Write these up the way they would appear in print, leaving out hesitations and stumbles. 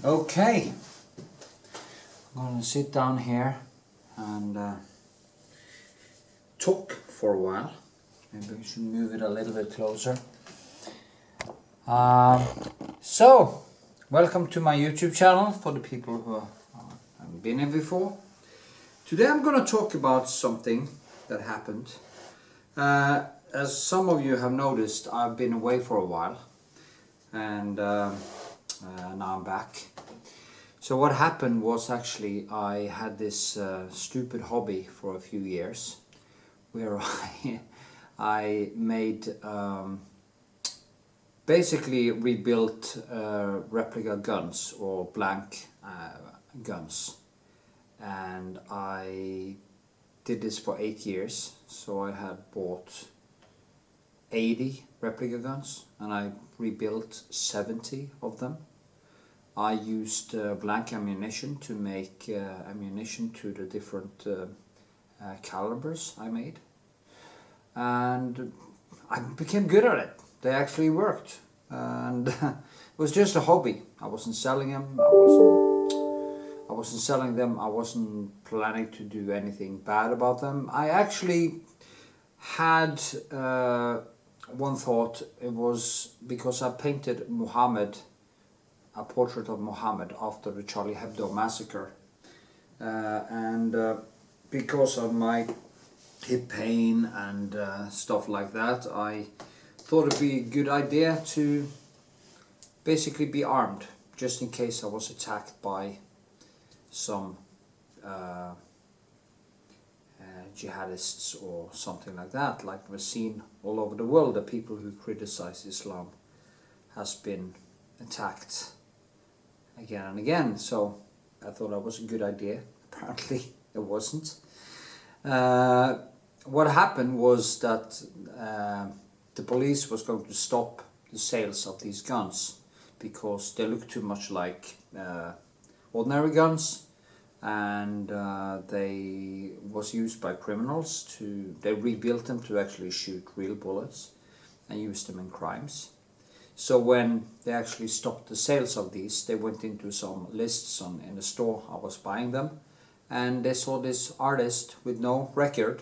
Okay, I'm gonna sit down here and talk for a while. Maybe we should move it a little bit closer. So, welcome to my YouTube channel for the people who haven't been here before. Today I'm gonna talk about something that happened. As some of you have noticed, I've been away for a while, and now I'm back. So what happened was, actually I had this stupid hobby for a few years where I made basically rebuilt replica guns or blank guns, and I did this for 8 years. So I had bought 80 replica guns and I rebuilt 70 of them. I used blank ammunition to make ammunition to the different calibers I made, and I became good at it. They actually worked, and it was just a hobby. I wasn't selling them. I wasn't selling them. I wasn't planning to do anything bad about them. I actually had one thought. It was because I painted Muhammad, a portrait of Muhammad after the Charlie Hebdo massacre, and because of my hip pain and stuff like that, I thought it'd be a good idea to basically be armed, just in case I was attacked by some jihadists or something like that. Like we've seen all over the world, the people who criticize Islam has been attacked again and again. So I thought that was a good idea. Apparently it wasn't. What happened was that the police was going to stop the sales of these guns because they looked too much like ordinary guns, and they was used by criminals they rebuilt them to actually shoot real bullets and use them in crimes. So when they actually stopped the sales of these, they went into some lists in the store I was buying them, and they saw this artist with no record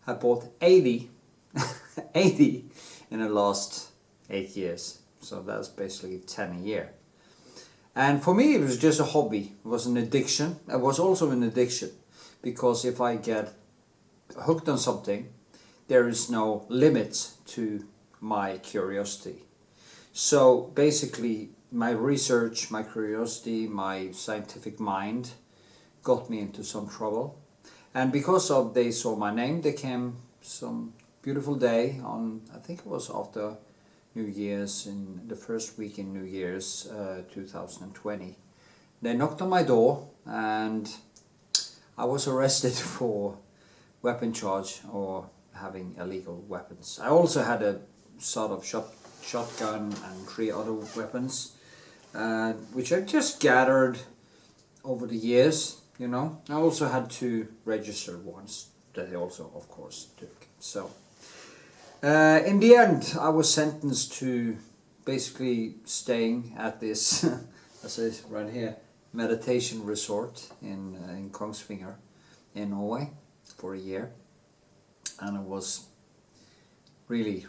had bought 80 80 in the last 8 years. So that's basically 10 a year. And for me it was just a hobby. It was an addiction. It was also an addiction because if I get hooked on something, there is no limit to my curiosity. So basically my research, my curiosity, my scientific mind got me into some trouble. And because of they saw my name, they came some beautiful day on, I think it was after New Year's, in the first week in New Year's 2020. They knocked on my door and I was arrested for weapon charge or having illegal weapons. I also had a sort of shotgun and 3 other weapons, which I just gathered over the years, you know. I also had 2 registered ones that they also, of course, took. So in the end, I was sentenced to basically staying at this, as it is right here, meditation resort in Kongsvinger in Norway for a year. And it was really,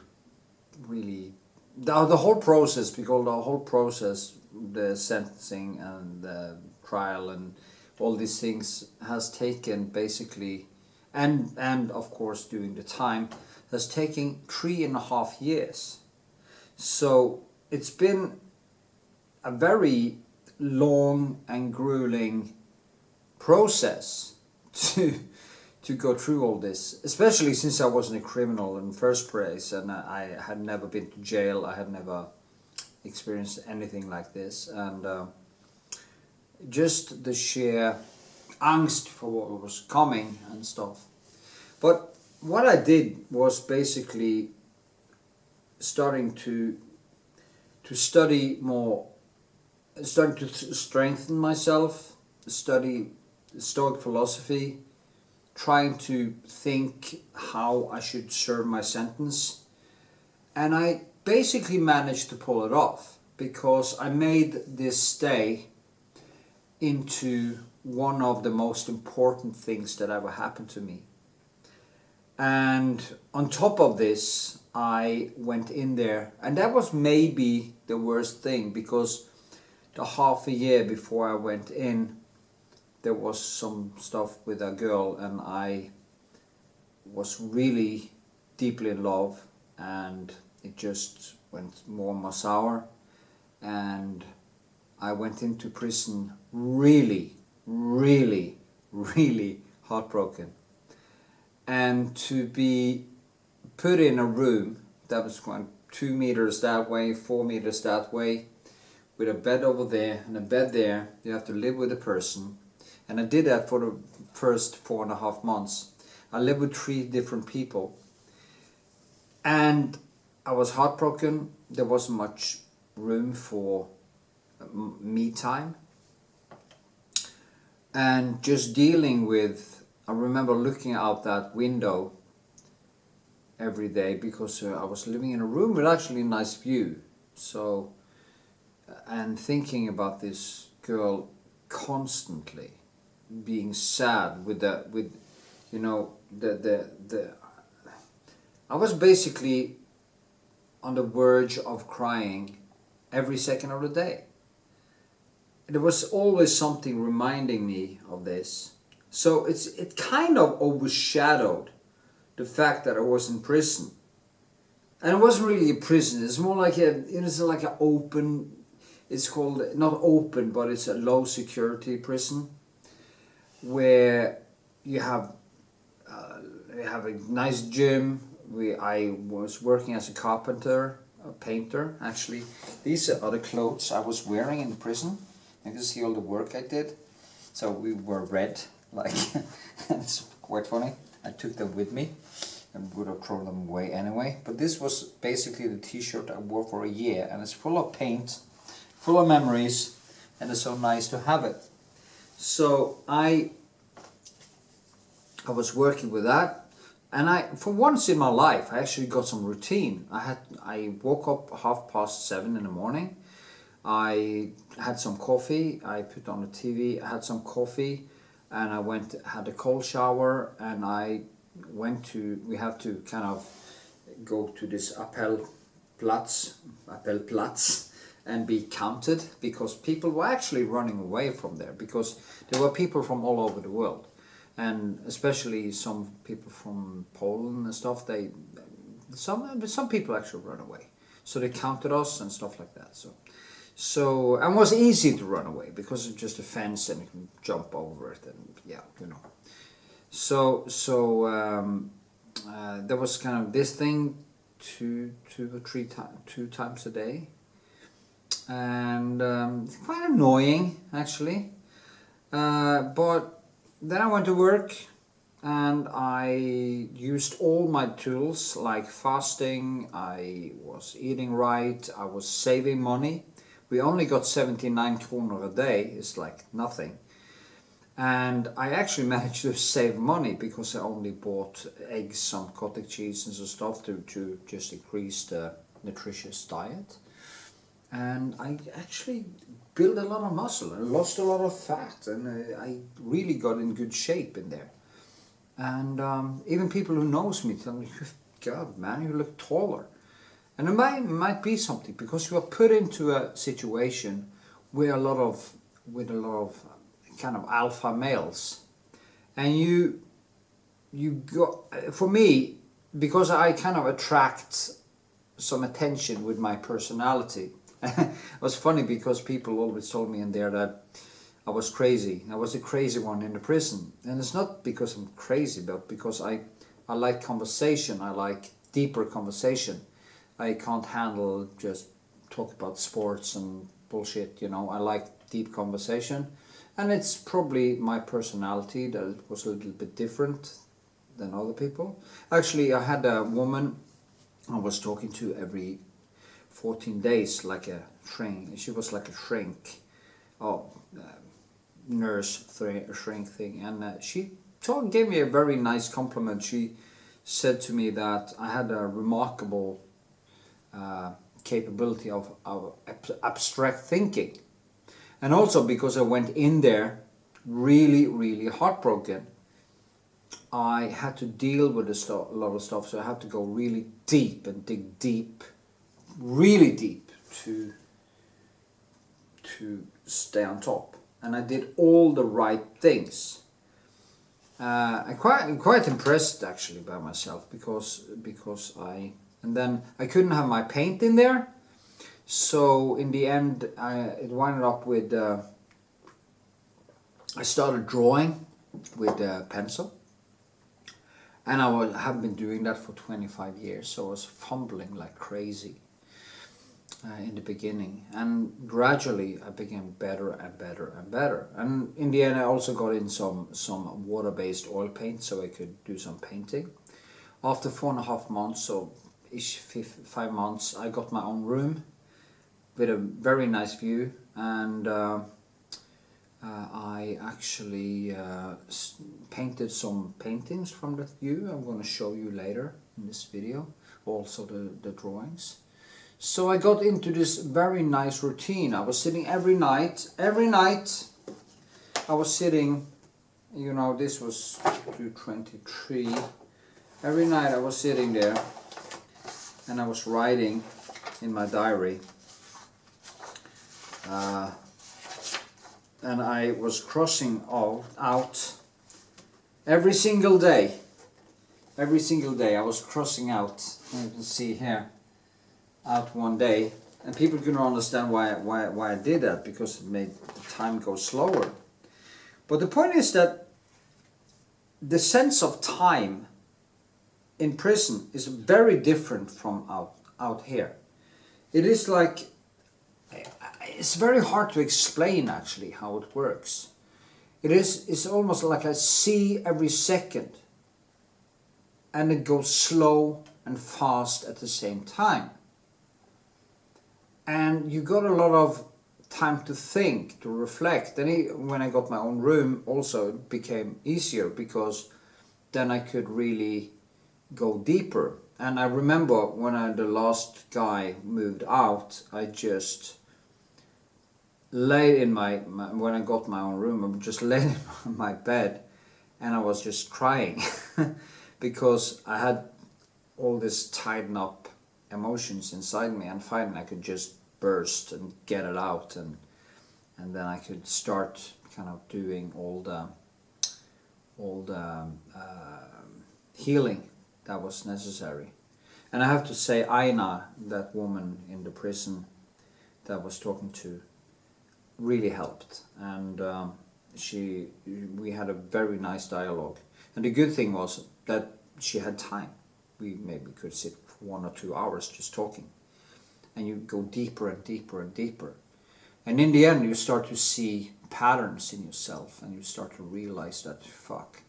really, the whole process, because the whole process, the sentencing and the trial and all these things has taken basically, and of course during the time, has taken 3.5 years. So it's been a very long and grueling process to go through all this, especially since I wasn't a criminal in the first place and I had never been to jail. I had never experienced anything like this, and just the sheer angst for what was coming and stuff. But what I did was basically starting to study more, starting to strengthen myself, study stoic philosophy, trying to think how I should serve my sentence, And I basically managed to pull it off because I made this stay into one of the most important things that ever happened to me. And on top of this, I went in there, and that was maybe the worst thing, because the half a year before I went in, there was some stuff with a girl, and I was really deeply in love, and it just went more and more sour, and I went into prison really, really, really heartbroken. And to be put in a room that was going 2 meters that way, 4 meters that way, with a bed over there and a bed there, you have to live with a person. And I did that for the first 4.5 months. I lived with 3 different people. And I was heartbroken. There wasn't much room for me time. And just dealing with, I remember looking out that window every day, because I was living in a room with actually a nice view. So, and thinking about this girl constantly, being sad with you know, I was basically on the verge of crying every second of the day. There was always something reminding me of this. So it kind of overshadowed the fact that I was in prison. And it wasn't really a prison, it's more like it's like an open, it's called, not open, but it's a low security prison, where you have a nice gym. I was working as a carpenter, a painter actually. These are the clothes I was wearing in the prison. You can see all the work I did. So we were red, like, it's quite funny. I took them with me and would have thrown them away anyway. But this was basically the t-shirt I wore for a year, and it's full of paint, full of memories, and it's so nice to have it. So I was working with that, and for once in my life I actually got some routine. I woke up 7:30 in the morning. I had some coffee, I put on the TV, I had some coffee, and I had a cold shower, and I went to, we have to kind of go to this Appellplatz, and be counted, because people were actually running away from there, because there were people from all over the world, and especially some people from Poland and stuff. Some people actually run away, so they counted us and stuff like that. So and it was easy to run away because it's just a fence and you can jump over it, and yeah, you know. So there was kind of this thing two times a day, and it's quite annoying actually. But then I went to work, and I used all my tools like fasting. I was eating right. I was saving money. We only got 79 kronor a day. It's like nothing. And I actually managed to save money because I only bought eggs, some cottage cheese and some stuff to just increase the nutritious diet. And I actually built a lot of muscle and lost a lot of fat, and I really got in good shape in there. And even people who knows me tell me, God man, you look taller. And it might be something, because you are put into a situation with a lot of kind of alpha males, and you got, for me, because I kind of attract some attention with my personality. It was funny because people always told me in there that I was crazy. I was the crazy one in the prison, and it's not because I'm crazy, but because I like conversation. I like deeper conversation. I can't handle just talk about sports and bullshit, you know. I like deep conversation, and it's probably my personality that it was a little bit different than other people. Actually, I had a woman I was talking to every 14 days, like a shrink. She was like a shrink, shrink thing, and she gave me a very nice compliment. She said to me that I had a remarkable capability of abstract thinking. And also because I went in there really, really heartbroken, I had to deal with a lot of stuff, so I had to go really deep and dig deep, really deep, to stay on top. And I did all the right things. I'm quite impressed actually by myself, because and then I couldn't have my paint in there, so in the end it wound up with I started drawing with a pencil, and I have been doing that for 25 years, so I was fumbling like crazy in the beginning, and gradually I became better and better and better. And in the end I also got in some water-based oil paint, so I could do some painting. After 4.5 months, so ish 5 months, I got my own room with a very nice view, and I actually painted some paintings from that view. I'm going to show you later in this video, also the drawings. So I got into this very nice routine. I was sitting every night I was sitting, you know, this was 223. Every night I was sitting there and I was writing in my diary. And I was crossing out every single day. Every single day I was crossing out. You can see here, out one day, and people couldn't understand why I did that, because it made the time go slower. But the point is that the sense of time in prison is very different from out here. It is like, it's very hard to explain actually how it works. It's almost like I see every second, and it goes slow and fast at the same time. And you got a lot of time to think, to reflect. And when I got my own room also, it became easier, because then I could really go deeper. And I remember when the last guy moved out, I just lay in when I got my own room, I just lay in my bed, and I was just crying because I had all this tied up emotions inside me, and finally I could just burst and get it out, and then I could start kind of doing all the healing that was necessary. And I have to say, Aina, that woman in the prison that I was talking to, really helped, and we had a very nice dialogue. And the good thing was that she had time. We maybe could sit for 1 or 2 hours just talking, and you go deeper and deeper and deeper, and in the end you start to see patterns in yourself, and you start to realize that, fuck,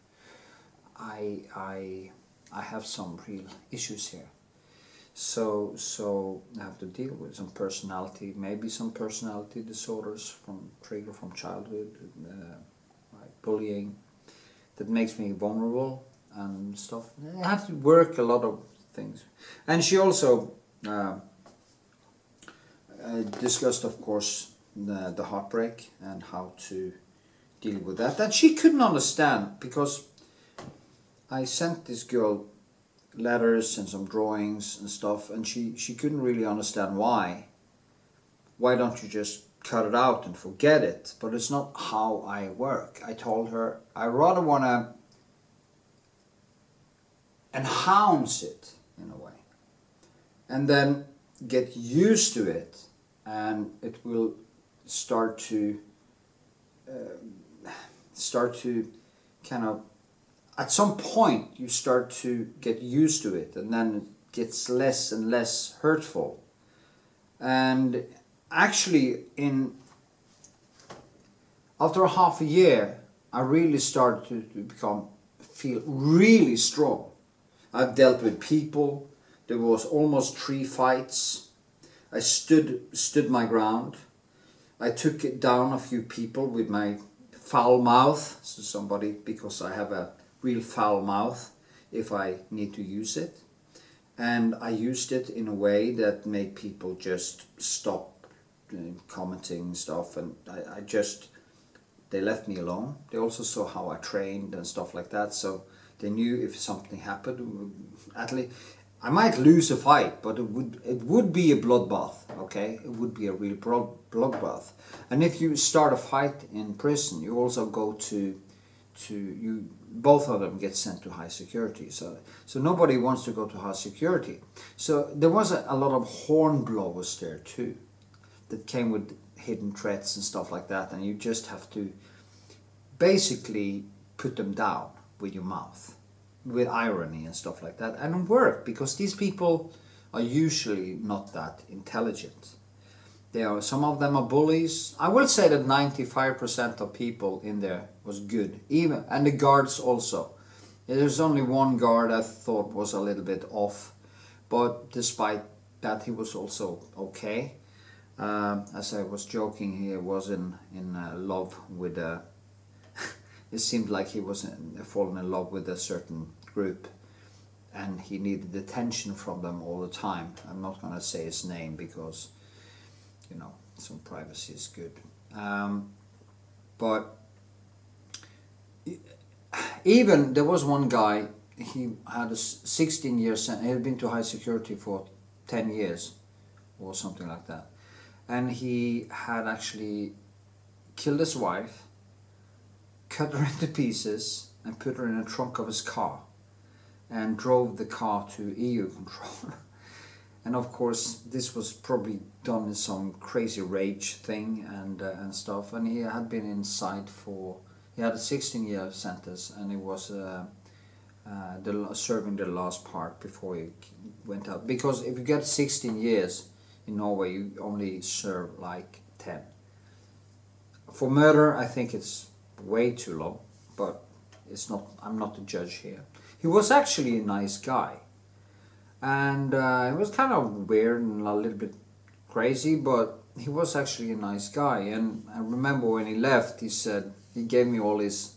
I have some real issues here. So I have to deal with some maybe some personality disorders trigger from childhood, like bullying, that makes me vulnerable and stuff. I have to work a lot of things. And she also discussed, of course, the heartbreak and how to deal with that. And she couldn't understand, because I sent this girl letters and some drawings and stuff, and she couldn't really understand why don't you just cut it out and forget it. But it's not how I work. I told her I rather want to enhance it in a way, and then get used to it, and it will start to kind of, at some point you start to get used to it, and then it gets less and less hurtful. And actually after half a year I really started to feel really strong. I've dealt with people. There was almost 3 fights. I stood my ground. I took down a few people with my foul mouth. So somebody, because I have a real foul mouth if I need to use it. And I used it in a way that made people just stop commenting stuff, and I just, they left me alone. They also saw how I trained and stuff like that, so they knew if something happened, at least I might lose a fight, but it would be a bloodbath. Okay, it would be a real bloodbath. And if you start a fight in prison, you also go to you. Both of them get sent to high security. So nobody wants to go to high security. So there was a lot of hornblowers there too, that came with hidden threats and stuff like that, and you just have to basically put them down with your mouth, with irony and stuff like that, and work, because these people are usually not that intelligent. Some of them are bullies. I will say that 95% of people in there was good, and the guards also. There's only one guard I thought was a little bit off, but despite that, he was also okay. As I was joking, he was in love with it seemed like he was fallen in love with a certain group, and he needed attention from them all the time. I'm not going to say his name because, you know, some privacy is good. But even there was one guy, he had a 16 years, he had been to high security for 10 years or something like that. And he had actually killed his wife, cut her into pieces, and put her in the trunk of his car, and drove the car to EU control. And of course, this was probably done in some crazy rage thing and stuff. And he had been inside he had a 16-year sentence, and he was serving the last part before he went out. Because if you get 16 years in Norway, you only serve like 10. For murder, I think it's way too low, but it's not. I'm not the judge here. He was actually a nice guy, and it was kind of weird and a little bit crazy, but he was actually a nice guy. And I remember when he left, he said he gave me all his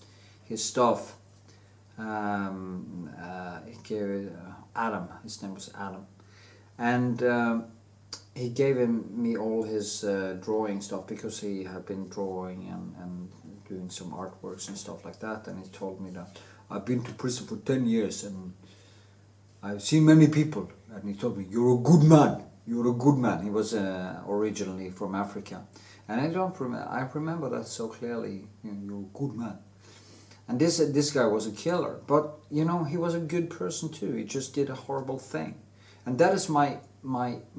stuff. He gave Adam. His name was Adam, and he gave me all his drawing stuff, because he had been drawing and doing some artworks and stuff like that. And he told me that I've been to prison for 10 years and I've seen many people. And he told me, you're a good man. You're a good man. He was originally from Africa. And I remember that so clearly. You know, you're a good man. And this guy was a killer. But, you know, he was a good person too. He just did a horrible thing. And that is my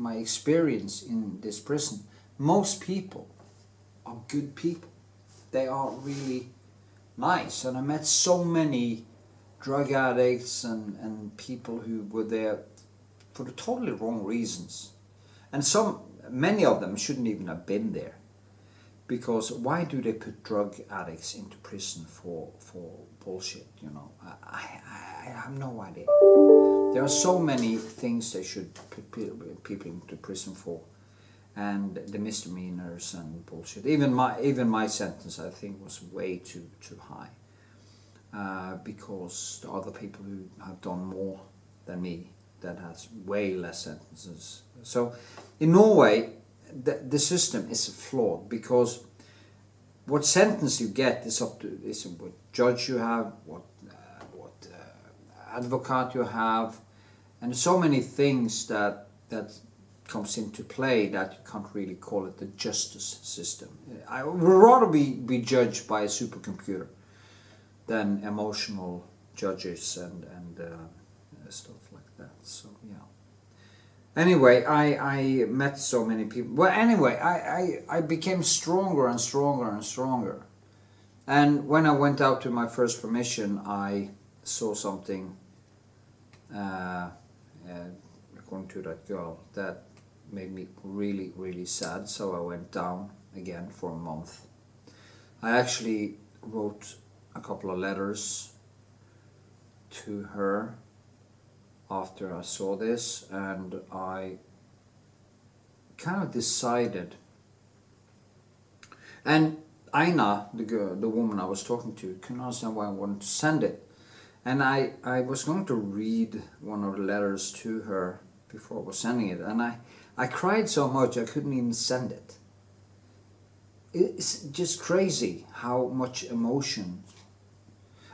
experience in this prison. Most people are good people. They are really nice. And I met so many drug addicts and people who were there for the totally wrong reasons. And many of them shouldn't even have been there. Because why do they put drug addicts into prison for bullshit, you know? I have no idea. There are so many things they should put people into prison for, and the misdemeanors and bullshit. Even my sentence, I think, was way too high, because the other people who have done more than me, that has way less sentences. So in Norway, the system is flawed, because what sentence you get is up to what judge you have, what advocate you have, and so many things that comes into play that you can't really call it the justice system. I would rather be judged by a supercomputer than emotional judges and stuff like that. So yeah. Anyway, I met so many people. Well, anyway, I became stronger and stronger and stronger. And when I went out to my first permission, I saw something, according to that girl, that made me really, really sad. So I went down again for a month. I actually wrote a couple of letters to her after I saw this, and I kind of decided, and Aina, the woman I was talking to, couldn't understand why I wanted to send it. And I was going to read one of the letters to her before I was sending it, and I cried so much I couldn't even send it. it's just crazy how much emotion.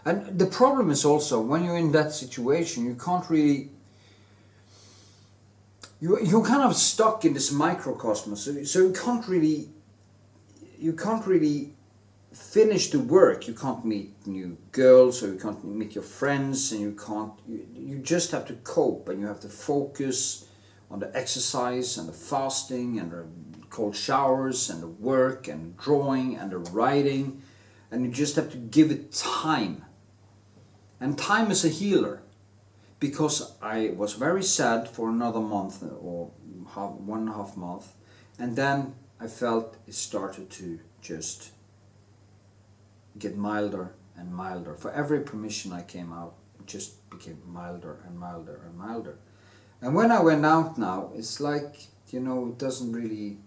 And the problem is also, when you're in that situation, you can't really, you're kind of stuck in this microcosmos, so you can't really finish the work. You can't meet new girls, or you can't meet your friends, and you just have to cope, and you have to focus on the exercise and the fasting and the cold showers and the work and drawing and the writing, and you just have to give it time. And time is a healer, because I was very sad for another month, or 1.5 months, and then I felt it started to just get milder and milder. For every permission I came out, it just became milder and milder and milder. And when I went out now, it's like, it doesn't really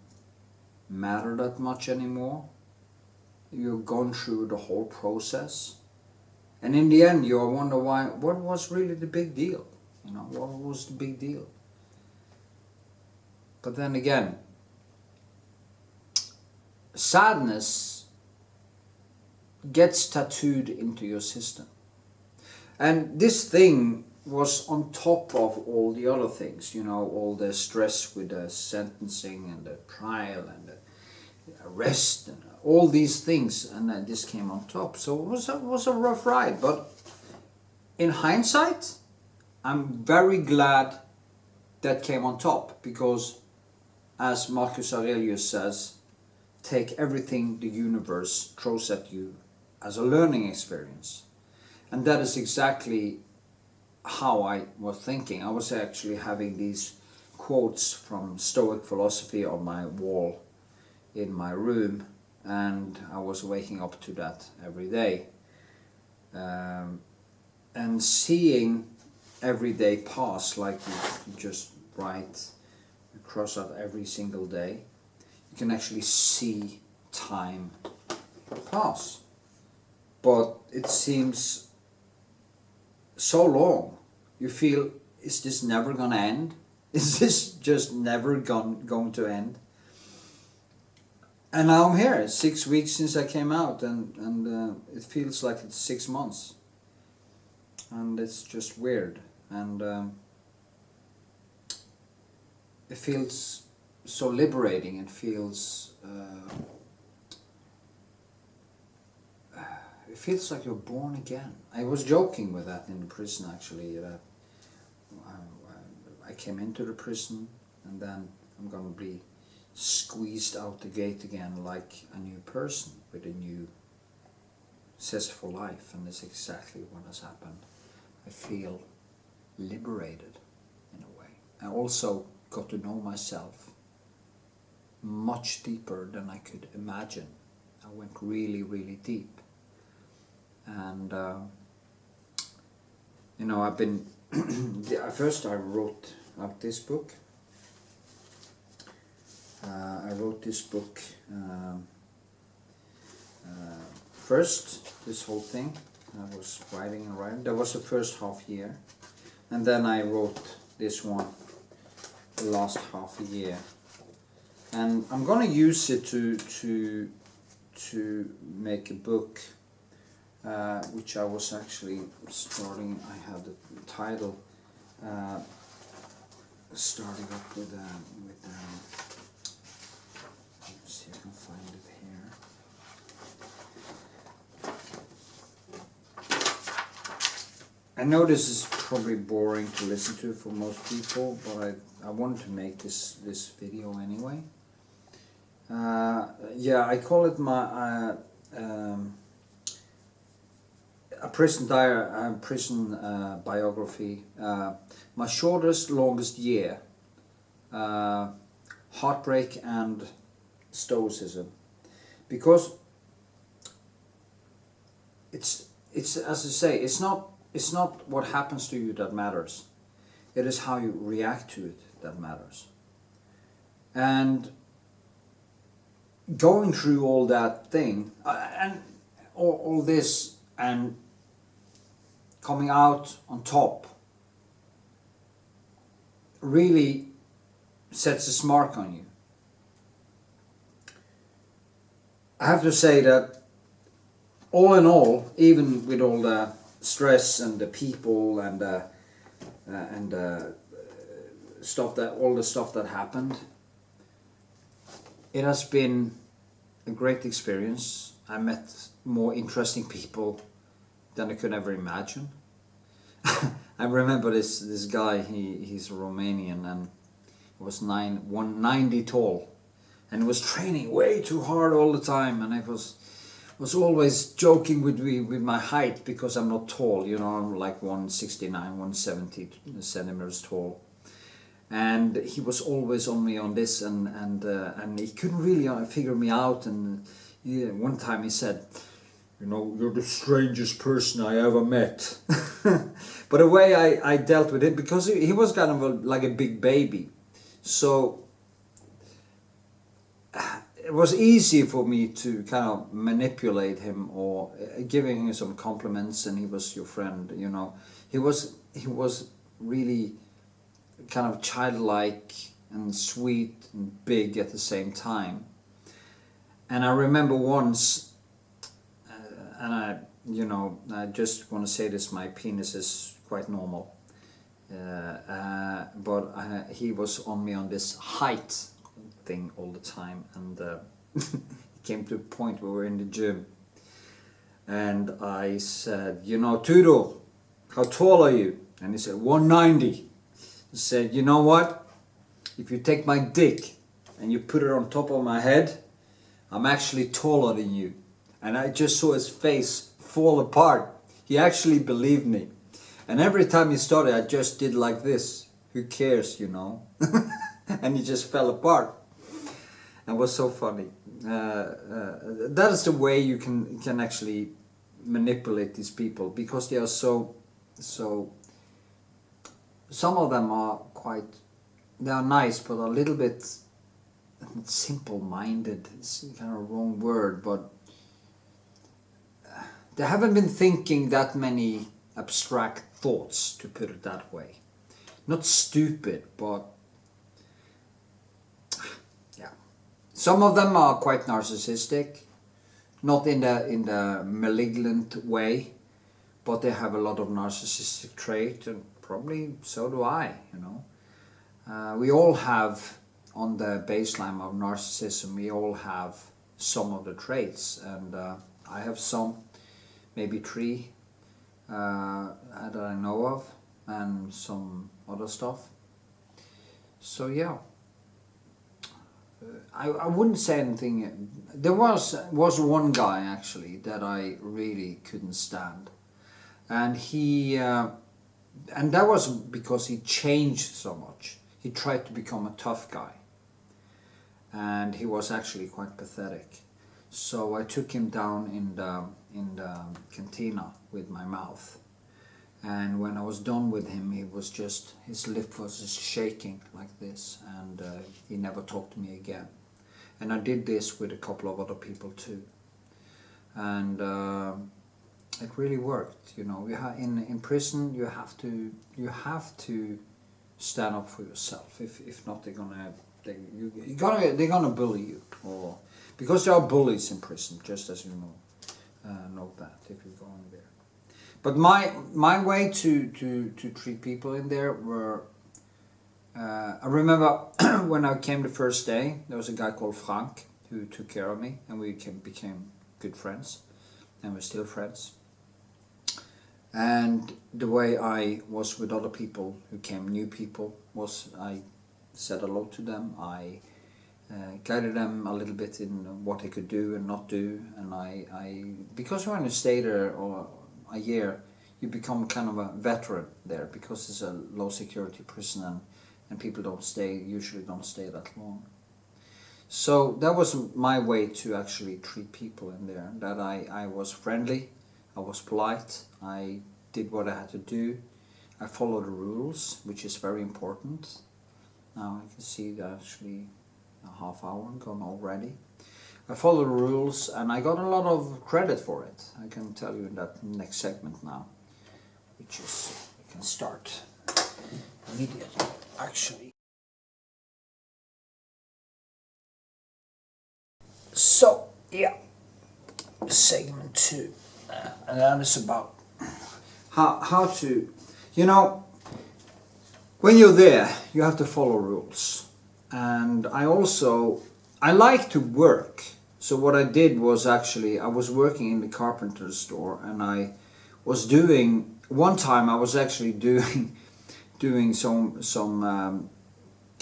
matter that much anymore. You've gone through the whole process. And in the end, you wonder what was really the big deal? What was the big deal? But then again, sadness gets tattooed into your system. And this thing was on top of all the other things, all the stress with the sentencing and the trial and the arrest and all these things, and then this came on top. So it was a rough ride, but in hindsight, I'm very glad that came on top, because as Marcus Aurelius says, take everything the universe throws at you as a learning experience. And that is exactly how I was thinking. I was actually having these quotes from Stoic philosophy on my wall in my room, and I was waking up to that every day, and seeing every day pass, like you just write, you cross out every single day, you can actually see time pass. But it seems so long. You feel, is this never gonna end? Is this just never going to end? And now I'm here. It's 6 weeks since I came out, and it feels like it's 6 months. And it's just weird. And it feels so liberating. It feels like you're born again. I was joking with that in the prison, actually, that I came into the prison, and then I'm going to be squeezed out the gate again like a new person with a new zestful life. And that's exactly what has happened. I feel liberated in a way. I also got to know myself much deeper than I could imagine. I went really, really deep. And I've been first I wrote out this book. I wrote this book first, this whole thing. I was writing and writing. That was the first half year. And then I wrote this one the last half a year. And I'm going to use it to make a book, which I was actually starting. I have the title starting up with let's see if I can find it here. I know this is probably boring to listen to for most people, but I wanted to make this video anyway. Yeah, I call it my a prison biography. My shortest, longest year. Heartbreak and stoicism, because it's as I say, it's not what happens to you that matters. It is how you react to it that matters. And going through all that thing and all this and coming out on top really sets a mark on you. I have to say that all in all, even with all the stress and the people and all the stuff that happened, it has been a great experience. I met more interesting people than I could ever imagine. I remember this guy. He's Romanian and was 190 tall, and was training way too hard all the time. And I was always joking with my height, because I'm not tall. You know, I'm like 169, 170 centimeters tall. And he was always on me on this, and he couldn't really figure me out. And one time he said, "You know, you're the strangest person I ever met." But the way I dealt with it, because he was kind of like a big baby, so it was easy for me to kind of manipulate him, or giving him some compliments, and he was your friend, you know. He was really kind of childlike and sweet and big at the same time. And I remember once, and I just want to say this, my penis is quite normal, but he was on me on this height thing all the time, and it came to a point where we were in the gym, and I said, "You know, Tudor, how tall are you?" And he said, 190. I said, "You know what? If you take my dick and you put it on top of my head, I'm actually taller than you." And I just saw his face fall apart. He actually believed me. And every time he started, I just did like this. Who cares, you know? And he just fell apart. It was so funny. That is the way you can actually manipulate these people, because they are so. Some of them are they are nice, but a little bit simple-minded. It's kind of a wrong word, but they haven't been thinking that many abstract thoughts, to put it that way. Not stupid, but yeah. Some of them are quite narcissistic, not in the malignant way, but they have a lot of narcissistic trait, and probably so do I, you know. We all have, on the baseline of narcissism, we all have some of the traits, and I have some, maybe 3 that I know of, and some other stuff. So yeah, I wouldn't say anything. There was one guy actually that I really couldn't stand, and and that was because he changed so much. He tried to become a tough guy, and he was actually quite pathetic. So I took him down in the cantina with my mouth, and when I was done with him, his lip was just shaking like this, and he never talked to me again. And I did this with a couple of other people too, and it really worked. You know, in prison you have to stand up for yourself. If not, they're gonna bully you, or because there are bullies in prison, just as you know that if you're going there. But my way to treat people in there were, I remember when I came the first day, there was a guy called Frank who took care of me, and we became good friends, and we're still friends. And the way I was with other people who came, new people, was I said hello to them. I guided them a little bit in what they could do and not do. And I because when you stay there or a year, you become kind of a veteran there, because it's a low security prison, and people usually don't stay that long. So that was my way to actually treat people in there. That I was friendly, I was polite, I did what I had to do, I followed the rules, which is very important. Now I can see that actually a half hour gone already. I followed the rules, and I got a lot of credit for it. I can tell you in that next segment now, which is, we can start immediately actually. So yeah, segment 2, and that is about how to, you know, when you're there, you have to follow rules. And I like to work. So what I did was actually, I was working in the carpenter store, and I was doing, one time I was actually doing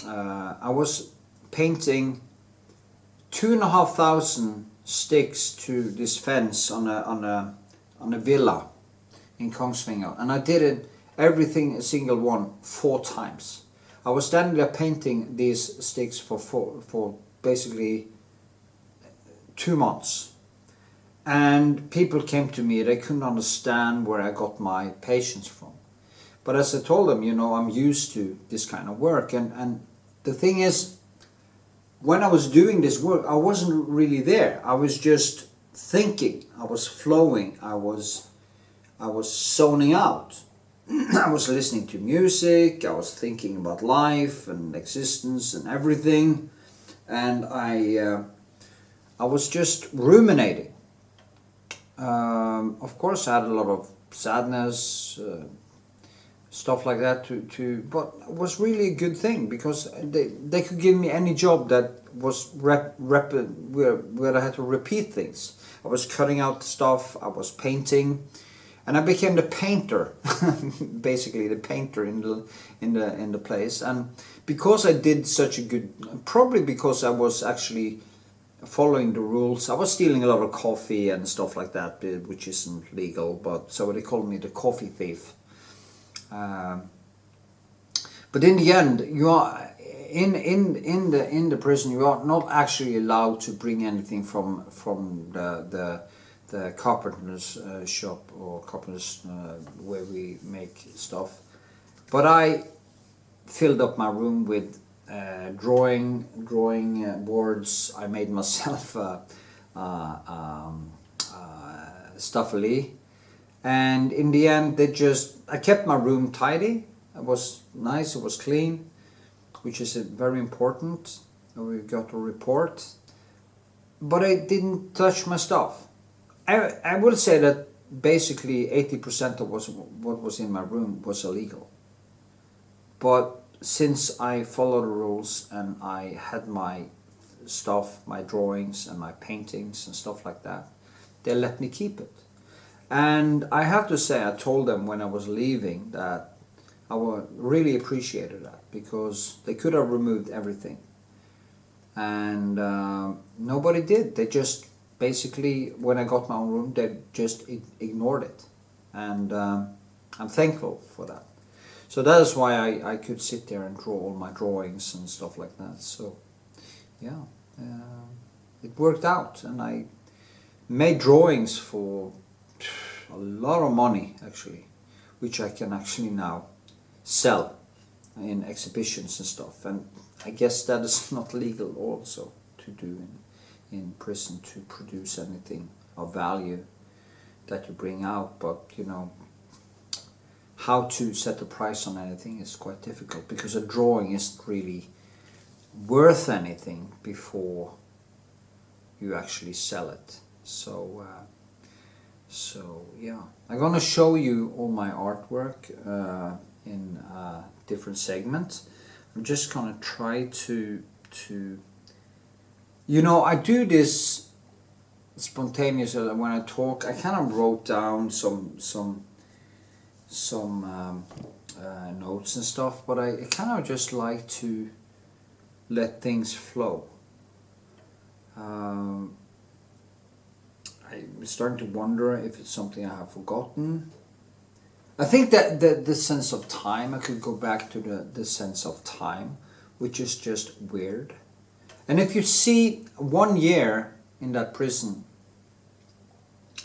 I was painting 2,500 sticks to this fence on a villa in Kongsvinger, and I did it everything, a single one, 4 times. I was standing there painting these sticks for basically 2 months, and people came to me. They couldn't understand where I got my patience from. But as I told them, you know, I'm used to this kind of work, and the thing is, when I was doing this work, I wasn't really there. I was just thinking. I was flowing. I was zoning out. I was listening to music. I was thinking about life and existence and everything, and I was just ruminating. Of course, I had a lot of sadness, stuff like that but it was really a good thing, because they could give me any job that was where I had to repeat things. I was cutting out stuff, I was painting, and I became the painter, basically the painter in the place. And because I did such a good, probably because I was actually following the rules, I was stealing a lot of coffee and stuff like that, which isn't legal, but so they called me the coffee thief. But in the end, you are in the prison. You are not actually allowed to bring anything from the carpenter's shop, or carpenter's where we make stuff. But I filled up my room with drawing boards. I made myself stuffily. And in the end, I kept my room tidy. It was nice, it was clean, which is very important. We got a report. But I didn't touch my stuff. I will say that basically 80% of what was in my room was illegal. But since I followed the rules and I had my stuff, my drawings and my paintings and stuff like that, they let me keep it. And I have to say, I told them when I was leaving that I really appreciated that, because they could have removed everything. And nobody did. They just basically, when I got my own room, they just ignored it. And I'm thankful for that. So that is why I could sit there and draw all my drawings and stuff like that. So yeah, it worked out, and I made drawings for a lot of money actually, which I can actually now sell in exhibitions and stuff. And I guess that is not legal also to do in prison, to produce anything of value that you bring out. But you know, how to set a price on anything is quite difficult, because a drawing isn't really worth anything before you actually sell it. So yeah, I'm gonna show you all my artwork in different segments. I'm just gonna try to you know, I do this spontaneous when I talk. I kind of wrote down some notes and stuff, but I kind of just like to let things flow. I'm starting to wonder if it's something I have forgotten. I think that the sense of time, I could go back to the sense of time, which is just weird. And if you see 1 year in that prison,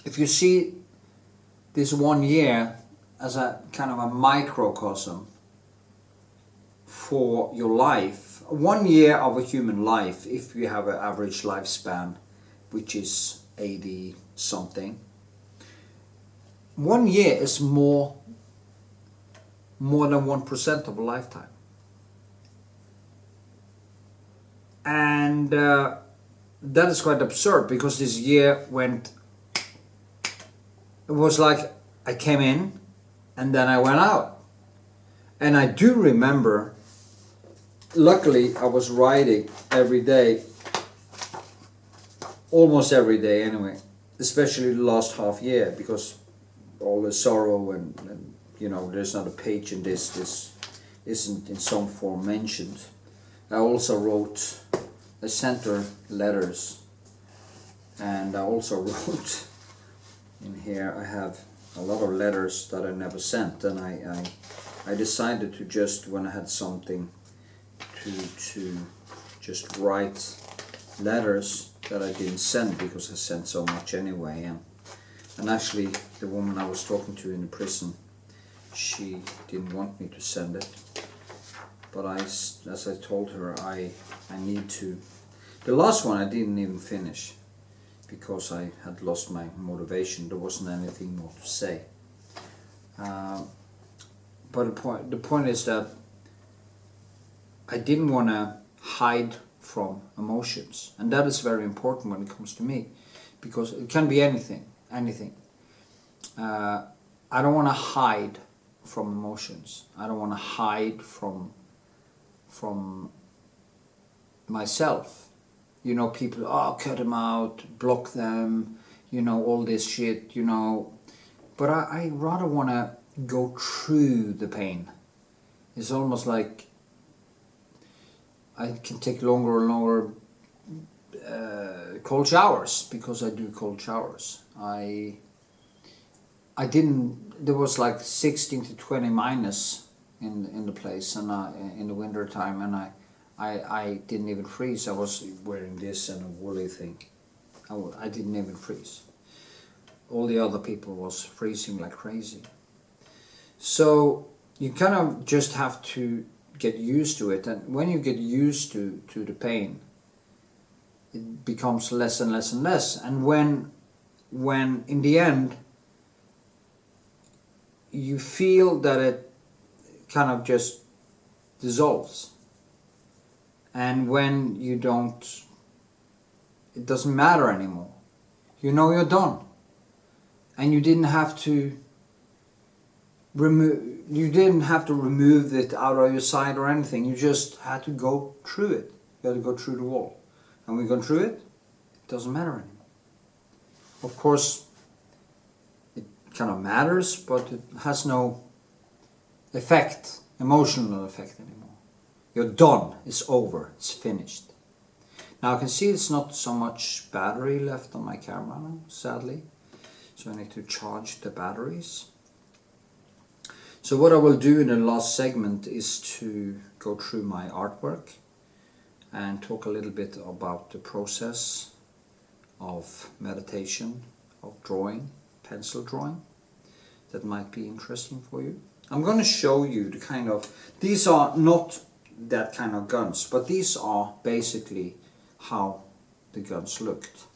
if you see this 1 year as a kind of a microcosm for your life, 1 year of a human life, if you have an average lifespan, which is 80 something, 1 year is more than 1% of a lifetime. And that is quite absurd, because this year went it was like I came in and then I went out. And I do remember, luckily I was writing every day, almost every day anyway, especially the last half year, because all the sorrow and you know, there's not a page in this isn't in some form mentioned. I also wrote, I sent her letters, and I also wrote in here, I have a lot of letters that I never sent, and I decided to just, when I had something, to just write letters that I didn't send, because I sent so much anyway. And actually the woman I was talking to in the prison, she didn't want me to send it, but as I told her, I need to. The last one I didn't even finish because I had lost my motivation. There wasn't anything more to say. But the point is that I didn't want to hide from emotions, and that is very important when it comes to me, because it can be anything. I don't want to hide from emotions. I don't want to hide from myself. You know, people, oh, cut them out, block them, you know, all this shit, you know. But I rather want to go through the pain. It's almost like I can take longer and longer cold showers, because I do cold showers. There was like 16 to 20 minus in the place, and in the winter time, and I didn't even freeze. I was wearing this and a woolly thing. I didn't even freeze. All the other people was freezing like crazy. So you kind of just have to get used to it, and when you get used to the pain, it becomes less and less and less. And when in the end you feel that it kind of just dissolves, and when you don't, it doesn't matter anymore. You know you're done, and you didn't have to remove it out of your sight or anything. You just had to go through it. You had to go through the wall, and we've gone through it. It doesn't matter anymore. Of course, it kind of matters, but it has no effect, emotional effect anymore. You're done. It's over. It's finished. Now I can see it's not so much battery left on my camera now, sadly. So I need to charge the batteries. So what I will do in the last segment is to go through my artwork and talk a little bit about the process of meditation, of drawing, pencil drawing. That might be interesting for you. I'm going to show you the kind of, these are not that kind of guns, but these are basically how the guns looked.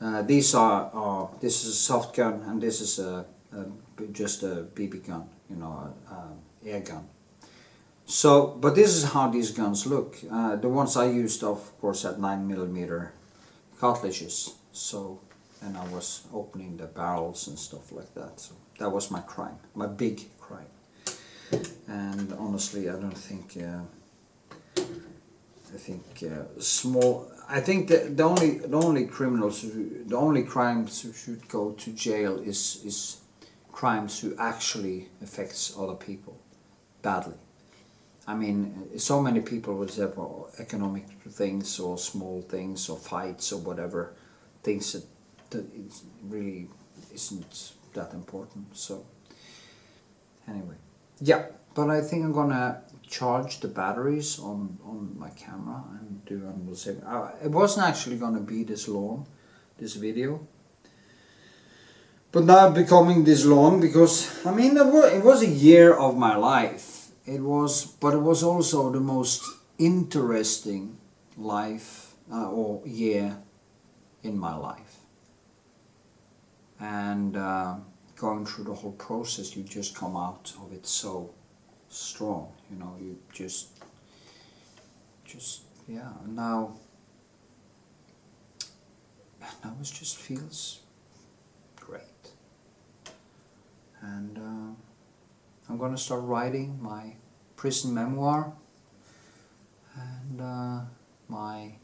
This is a soft gun, and this is just a BB gun, you know, air gun. So, but this is how these guns look. The ones I used, of course, had 9mm cartridges. So, and I was opening the barrels and stuff like that. So that was my crime, my big crime. And honestly, I don't think. I think the only criminals, the only crimes who should go to jail is crimes who actually affects other people badly. I mean, so many people would say, well, economic things or small things or fights or whatever, things that it really isn't that important. So anyway, yeah, but I think I'm gonna charge the batteries on my camera and do another segment. It wasn't actually gonna be this long, this video, but now becoming this long because, I mean, it was a year of my life. But it was also the most interesting life or year in my life. And going through the whole process, you just come out of it so strong, you know, you just yeah, now it just feels great. and I'm gonna start writing my prison memoir and my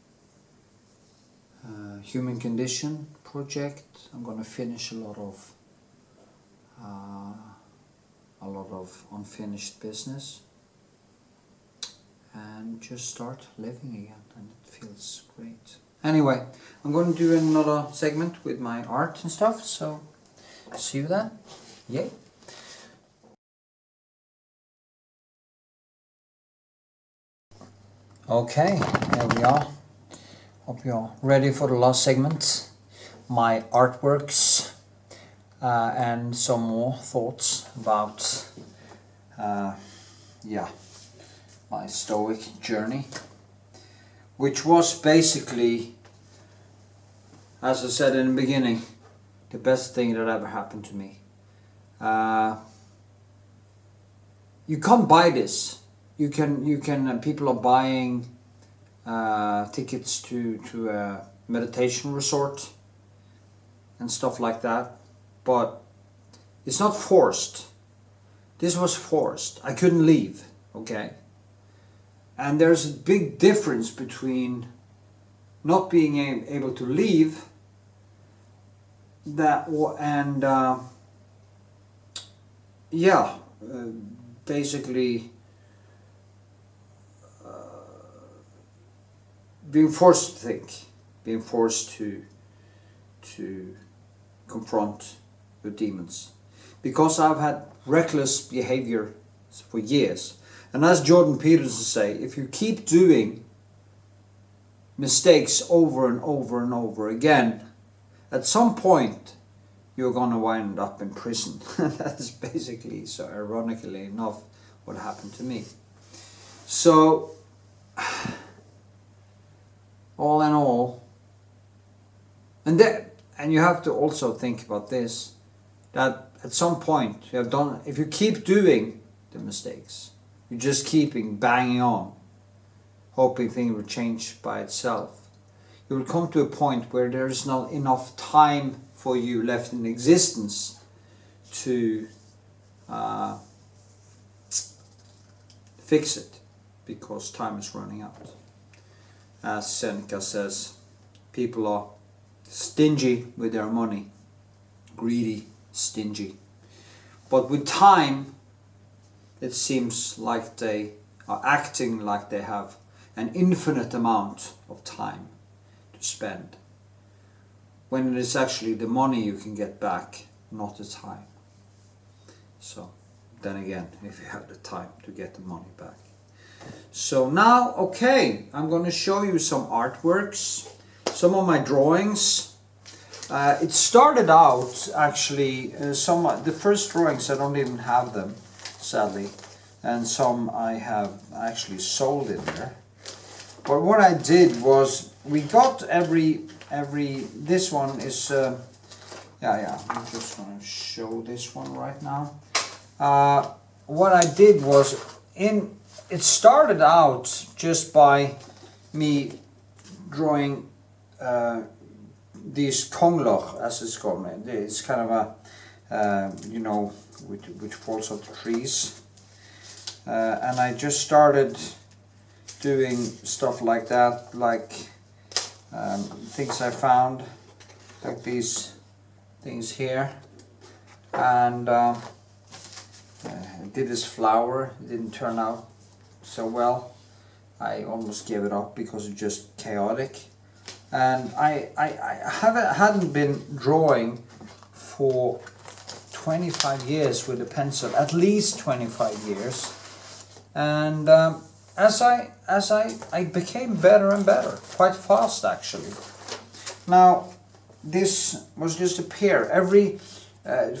human condition project. I'm gonna finish a lot of unfinished business and just start living again, and it feels great. Anyway, I'm going to do another segment with my art and stuff, so see you then. Yay! Okay, here we are. Hope you're ready for the last segment. My artworks and some more thoughts about my stoic journey, which was basically, as I said in the beginning, the best thing that ever happened to me. You can't buy this. You can. People are buying tickets to a meditation resort and stuff like that, but it's not forced. This was forced. I couldn't leave. Okay. And there's a big difference between not being able to leave and basically being forced to think, being forced to confront your demons. Because I've had reckless behavior for years. And as Jordan Peterson say, if you keep doing mistakes over and over and over again, at some point you're going to wind up in prison. That's basically, so ironically enough, what happened to me. So, all in all, and you have to also think about this, that at some point if you keep doing the mistakes, you're just banging on, hoping things will change by itself. You will come to a point where there is not enough time for you left in existence to fix it, because time is running out. As Seneca says, people are stingy with their money, greedy, stingy. But with time, it seems like they are acting like they have an infinite amount of time to spend, when it is actually the money you can get back, not the time. So then again, if you have the time to get the money back. So now, okay, I'm going to show you some artworks, some of my drawings. It started out actually, the first drawings, I don't even have them, sadly, and some I have actually sold in there. But what I did was, we got this one is, I'm just going to show this one right now. What I did was, it started out just by me drawing these kongloch, as it's called. It's kind of a, which falls off the trees. And I just started doing stuff like that, like things I found, like these things here. And I did this flower. It didn't turn out so well. I almost gave it up because it's just chaotic. And I hadn't been drawing for 25 years with a pencil, at least 25 years. And as I became better and better, quite fast actually. Now, this was just a pear.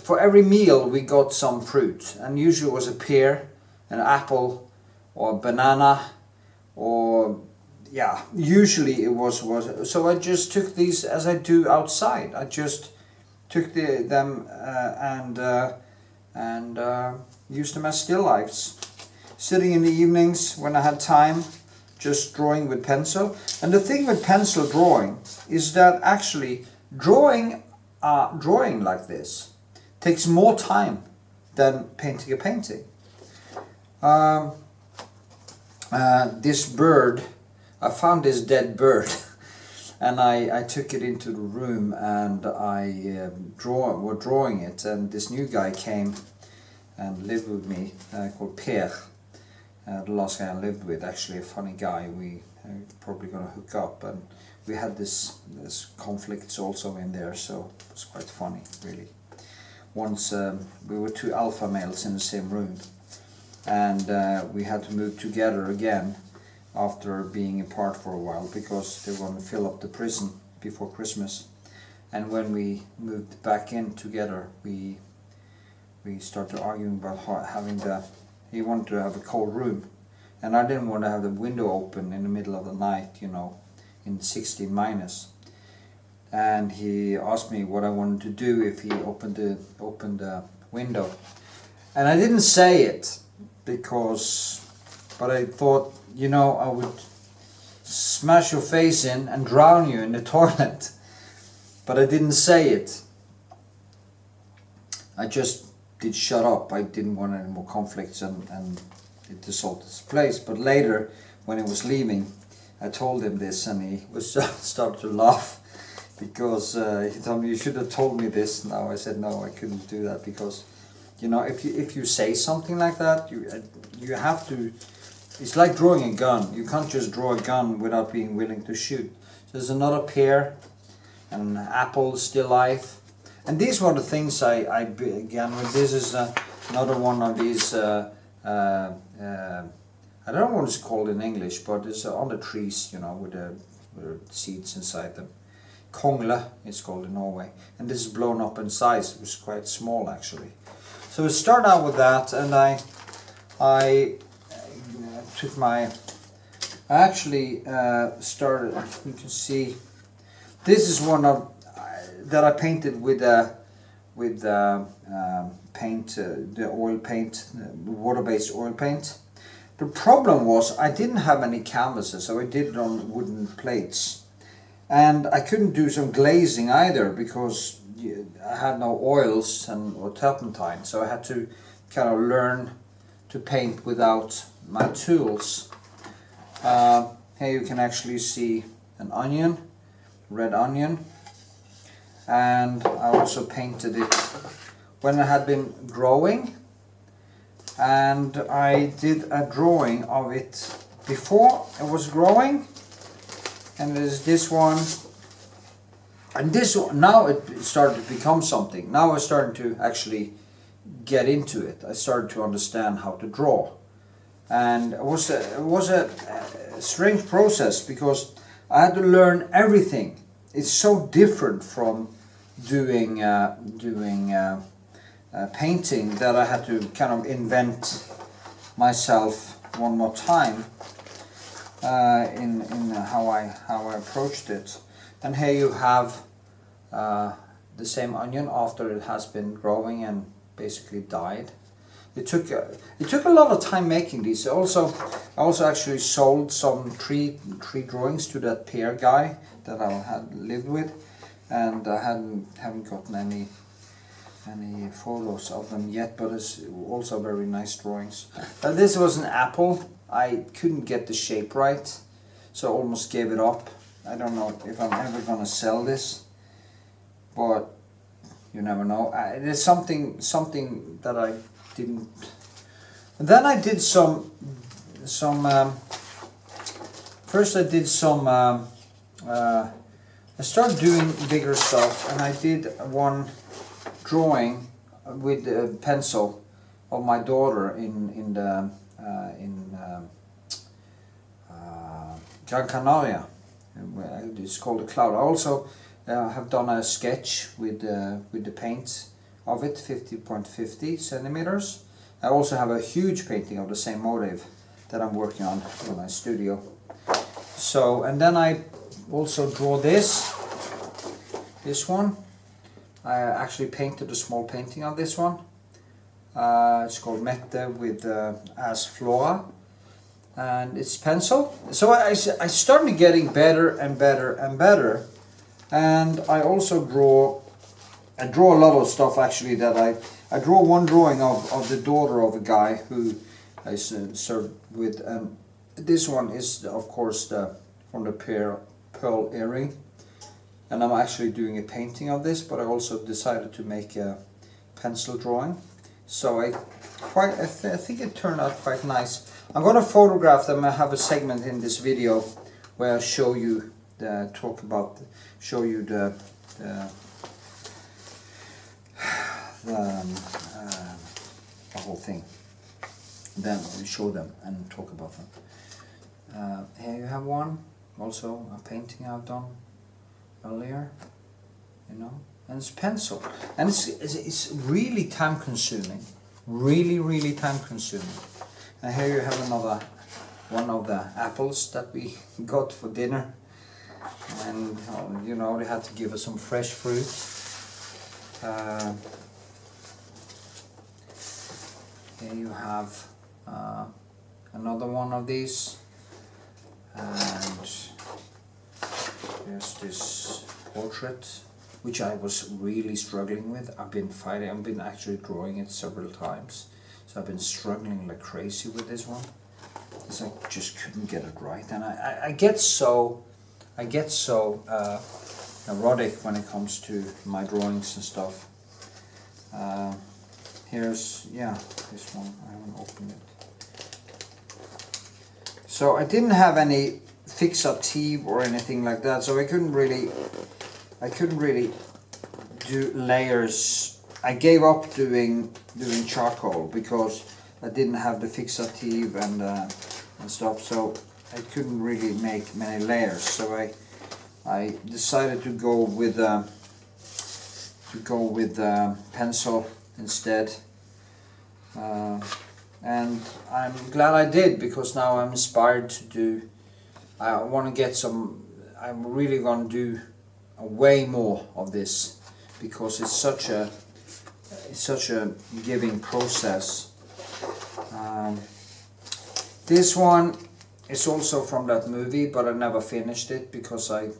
For every meal we got some fruit, and usually it was a pear, an apple, or a banana, or usually it was. So I just took these as I do outside. I just took them and used them as still lifes. Sitting in the evenings when I had time, just drawing with pencil. And the thing with pencil drawing is that actually drawing like this takes more time than painting a painting. This bird, I found this dead bird and I took it into the room and I were drawing it, and this new guy came and lived with me called Per. The last guy I lived with, actually a funny guy. We probably gonna hook up, and we had this conflicts also in there, so it was quite funny really. Once we were two alpha males in the same room, and we had to move together again after being apart for a while because they were going to fill up the prison before Christmas. And when we moved back in together, we started arguing about having he wanted to have a cold room, and I didn't want to have the window open in the middle of the night, you know, in 16 minus. And he asked me what I wanted to do if he opened the window, and I didn't say it but I thought, you know, I would smash your face in and drown you in the toilet, but I didn't say it. I just did shut up. I didn't want any more conflicts, and it dissolved its place. But later, when he was leaving, I told him this, and he was started to laugh because he told me, you should have told me this. Now I said no, I couldn't do that because, you know, if you say something like that, you have to. It's like drawing a gun. You can't just draw a gun without being willing to shoot. So there's another pear, and an apple still life, and these were the things I began with. This is another one of these. I don't know what it's called in English, but it's on the trees, you know, with the seeds inside them. Kongle, it's called in Norway, and this is blown up in size. It was quite small actually. So we start out with that, and I took my. I actually started. You can see, this is one of that I painted with paint, the oil paint, water-based oil paint. The problem was I didn't have any canvases, so I did it on wooden plates. And I couldn't do some glazing either because I had no oils or turpentine, so I had to kind of learn to paint without my tools. Here you can actually see an onion, red onion, and I also painted it when it had been growing, and I did a drawing of it before it was growing. And there's this one, and this one, now it started to become something. Now I started to actually get into it. I started to understand how to draw, and it was a strange process because I had to learn everything. It's so different from doing painting that I had to kind of invent myself one more time. In how I approached it. And here you have the same onion after it has been growing and basically died. It took a lot of time making these. I also actually sold some tree drawings to that pear guy that I had lived with, and I haven't gotten any photos of them yet, but it's also very nice drawings. This was an apple. I couldn't get the shape right, so I almost gave it up. I don't know if I'm ever gonna sell this, but you never know. There's something that I didn't. And then I did some. First I did some. I started doing bigger stuff, and I did one drawing with a pencil of my daughter in Gran Canaria. It's called a cloud. I also have done a sketch with the paint of it, 50.50 centimeters. I also have a huge painting of the same motive that I'm working on in my studio. So, and then I also draw this one. I actually painted a small painting of this one. It's called Mette with as Flora, and it's pencil. So I started getting better and better and better, and I also draw I draw a lot of stuff actually that I draw one drawing of the daughter of a guy who I served with. This one is of course from the pearl earring, and I'm actually doing a painting of this, but I also decided to make a pencil drawing. So I think it turned out quite nice. I'm going to photograph them. I have a segment in this video where I show you the whole thing. Then we show them and talk about them. Here you have one, also a painting I've done earlier, you know, and it's pencil, and it's really time consuming, really time consuming. And here you have another one of the apples that we got for dinner, and you know, they had to give us some fresh fruit. Here you have another one of these, and there's this portrait which I was really struggling with. I've been actually drawing it several times, so I've been struggling like crazy with this one because I just couldn't get it right, and I get so neurotic when it comes to my drawings and stuff. Here's, yeah, this one, I haven't opened it. So I didn't have any fixative or anything like that, so I couldn't really do layers. I gave up doing charcoal because I didn't have the fixative and stuff, so I couldn't really make many layers. So I decided to go with pencil instead, and I'm glad I did, because now I'm inspired to do. I want to get some. I'm really going to do way more of this, because it's such a giving process. This one is also from that movie, but I never finished it because I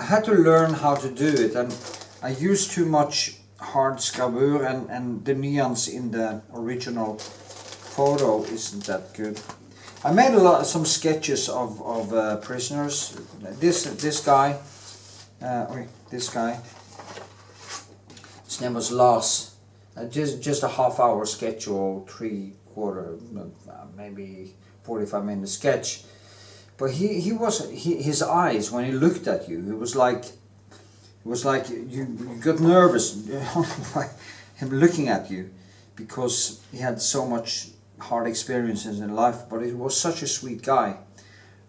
had to learn how to do it, and I used too much hard gravure, and the nuance in the original photo isn't that good. I made some sketches of prisoners. This guy, his name was Lars. Just a half-hour sketch, or 3/4, maybe 45-minute sketch. But his eyes, when he looked at you, it was like you got nervous by him looking at you, because he had so much hard experiences in life, but he was such a sweet guy.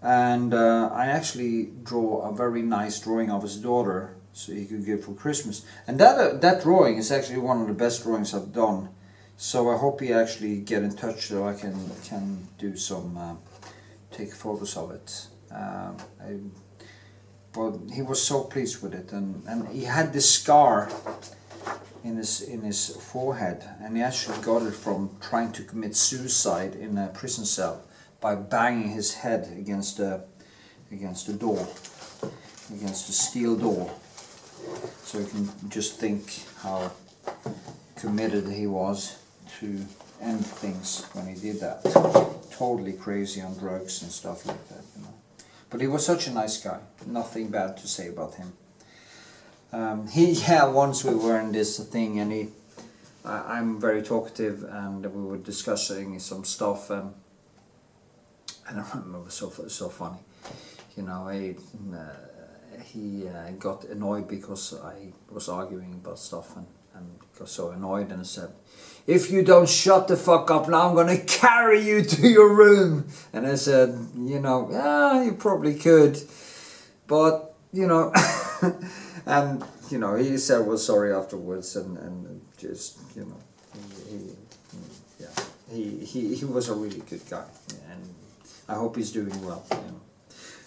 And I actually draw a very nice drawing of his daughter, so he could give for Christmas. And that drawing is actually one of the best drawings I've done. So I hope he actually get in touch so I can do some take photos of it. But he was so pleased with it, and he had this scar in his forehead, and he actually got it from trying to commit suicide in a prison cell by banging his head against the door, against the steel door. So you can just think how committed he was to end things when he did that. Totally crazy on drugs and stuff like that, you know. But he was such a nice guy. Nothing bad to say about him. Once we were in this thing, and I'm very talkative, and we were discussing some stuff, and I don't remember, it was so funny. You know, he got annoyed because I was arguing about stuff, and got so annoyed, and said, "If you don't shut the fuck up now, I'm gonna carry you to your room." And I said, you know, yeah, you probably could, but you know, and you know, he said was sorry afterwards, and just, you know, he was a really good guy, and I hope he's doing well. You know.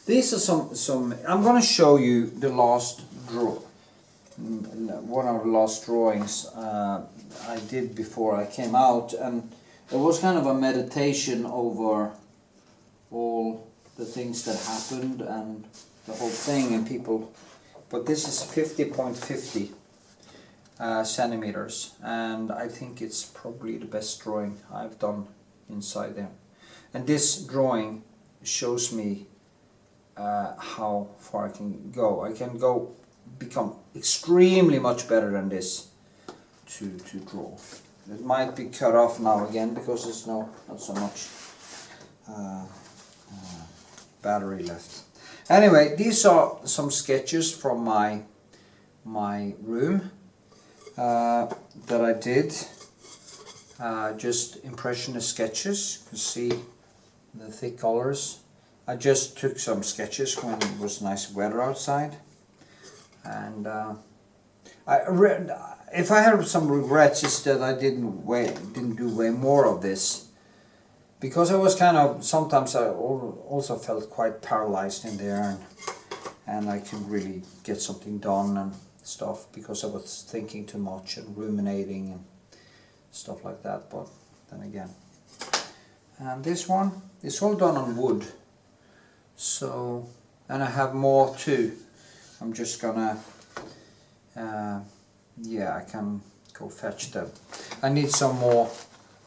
These are some. I'm gonna show you the last one of the last drawings I did before I came out, and it was kind of a meditation over all the things that happened and the whole thing and people. But this is 50.50, centimeters, and I think it's probably the best drawing I've done inside there. And this drawing shows me how far I can go. I can become extremely much better than this to draw. It might be cut off now again because there's not so much battery left. Anyway, these are some sketches from my room that I did. Just impressionist sketches. You can see the thick colors. I just took some sketches when it was nice weather outside, and if I have some regrets, is that I didn't do way more of this, because I was kind of, sometimes I also felt quite paralyzed in there, and I couldn't really get something done and stuff because I was thinking too much and ruminating and stuff like that. But then again, and this one is all done on wood. So, and I have more too. I'm just gonna yeah, I can go fetch them. I need some more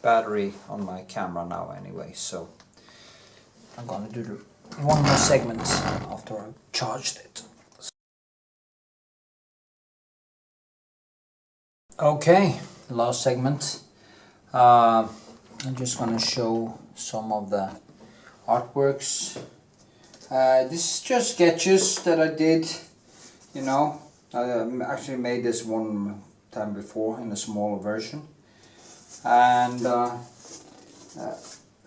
battery on my camera now anyway, so I'm gonna do one more segment after I've charged it. Okay, last segment. I'm just gonna show some of the artworks. This is just sketches that I did, you know. I actually made this one time before in a smaller version, and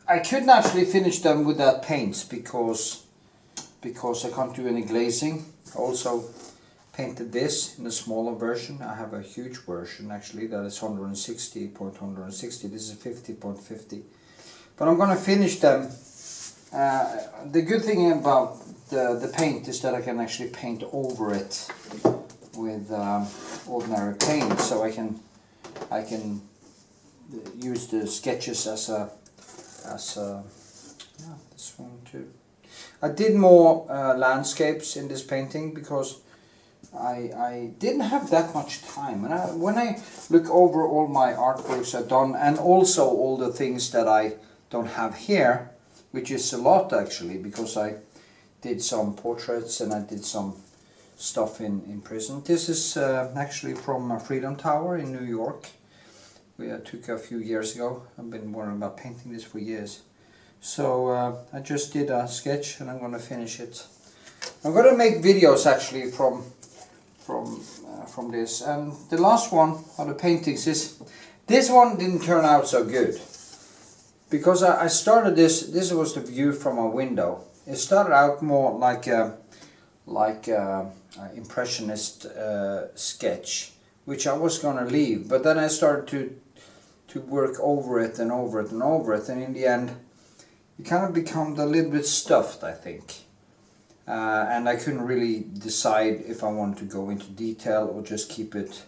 I couldn't actually finish them without paints because I can't do any glazing. I also painted this in a smaller version. I have a huge version actually that is 160.160. This is 50.50, but I'm gonna finish them. The good thing about the paint is that I can actually paint over it with ordinary paint, so I can use the sketches as a yeah, this one too. I did more landscapes in this painting because I didn't have that much time, and when I look over all my artworks I've done, and also all the things that I don't have here, which is a lot actually, because I did some portraits and I did some stuff in prison. This is actually from Freedom Tower in New York. We took a few years ago. I've been worrying about painting this for years. So I just did a sketch and I'm going to finish it. I'm going to make videos actually from this. And the last one of the paintings is, this one didn't turn out so good. Because I started this was the view from a window. It started out more like a impressionist sketch, which I was gonna leave, but then I started to work over it and over it and over it, and in the end it kind of became a little bit stuffed, I think, and I couldn't really decide if I wanted to go into detail or just keep it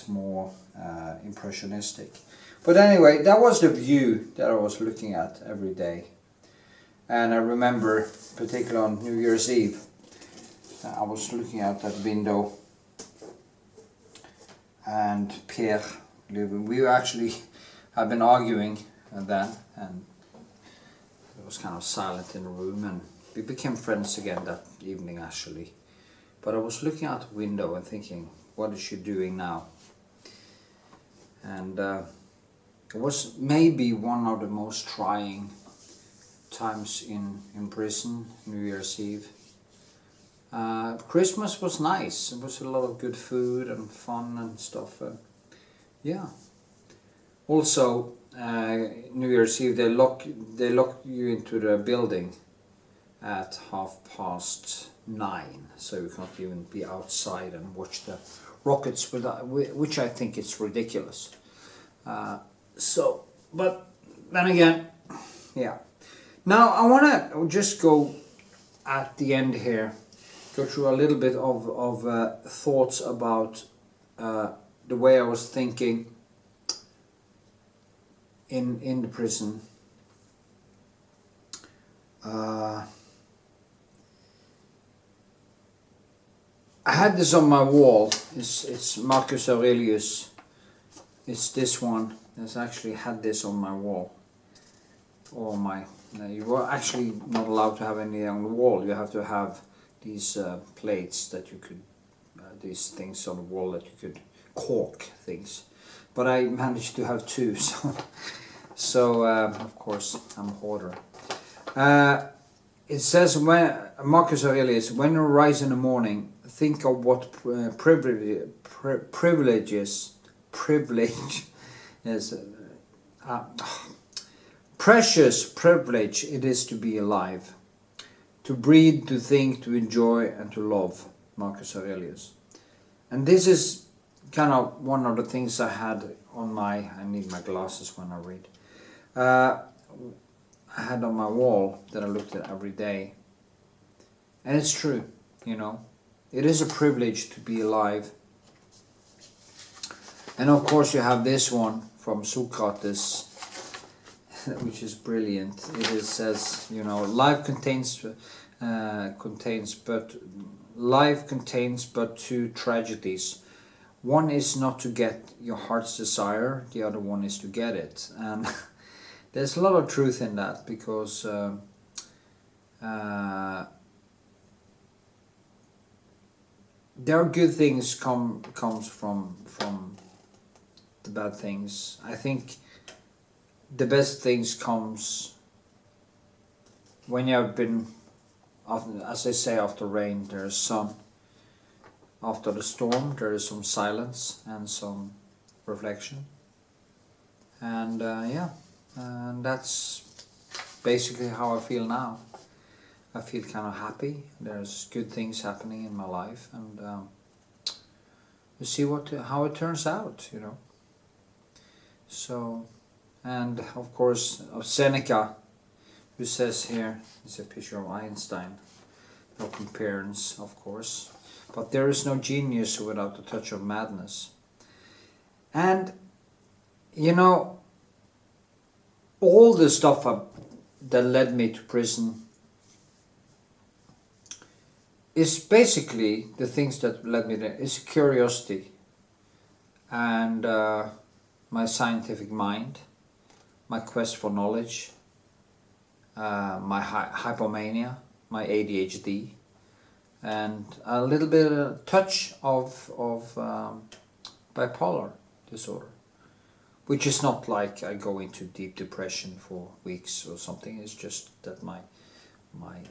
more impressionistic. But anyway, that was the view that I was looking at every day. And I remember, particularly on New Year's Eve, I was looking out that window, and Pierre, we actually had been arguing then, and it was kind of silent in the room, and we became friends again that evening actually. But I was looking out the window and thinking, what is she doing now? And it was maybe one of the most trying times in prison, New Year's Eve. Christmas was nice. It was a lot of good food and fun and stuff. Yeah. Also, New Year's Eve they lock you into the building at 9:30, so you can't even be outside and watch the rockets, which I think is ridiculous. So, but then again, yeah. Now I want to just go at the end here, go through a little bit of thoughts about the way I was thinking in the prison. I had this on my wall. It's Marcus Aurelius. It's this one. I've actually had this on my wall. Or my... you were actually not allowed to have any on the wall. You have to have these plates that you could... these things on the wall that you could cork things. But I managed to have two, so of course I'm a hoarder. It says, when Marcus Aurelius, when you rise in the morning, think of what privilege is, precious privilege it is to be alive, to breathe, to think, to enjoy, and to love. Marcus Aurelius. And this is kind of one of the things I had on my, I need my glasses when I read, I had on my wall that I looked at every day. And it's true, you know. It is a privilege to be alive. And of course you have this one from Socrates, which is brilliant. It says, you know, life contains but two tragedies. One is not to get your heart's desire, the other one is to get it. And there's a lot of truth in that, because there are good things comes from the bad things. I think the best things comes when you have been, as they say, after rain there is sun. After the storm there is some silence and some reflection. And yeah, and that's basically how I feel now. I feel kind of happy. There's good things happening in my life, and we'll see how it turns out, you know. So, and of course of Seneca, who says here, it's a picture of Einstein, no comparison of course, but there is no genius without a touch of madness. And you know, all the stuff that led me to prison is basically the things that led me there. It's curiosity and my scientific mind, my quest for knowledge, my hypomania, my ADHD, and a little bit of touch of bipolar disorder, which is not like I go into deep depression for weeks or something. It's just that my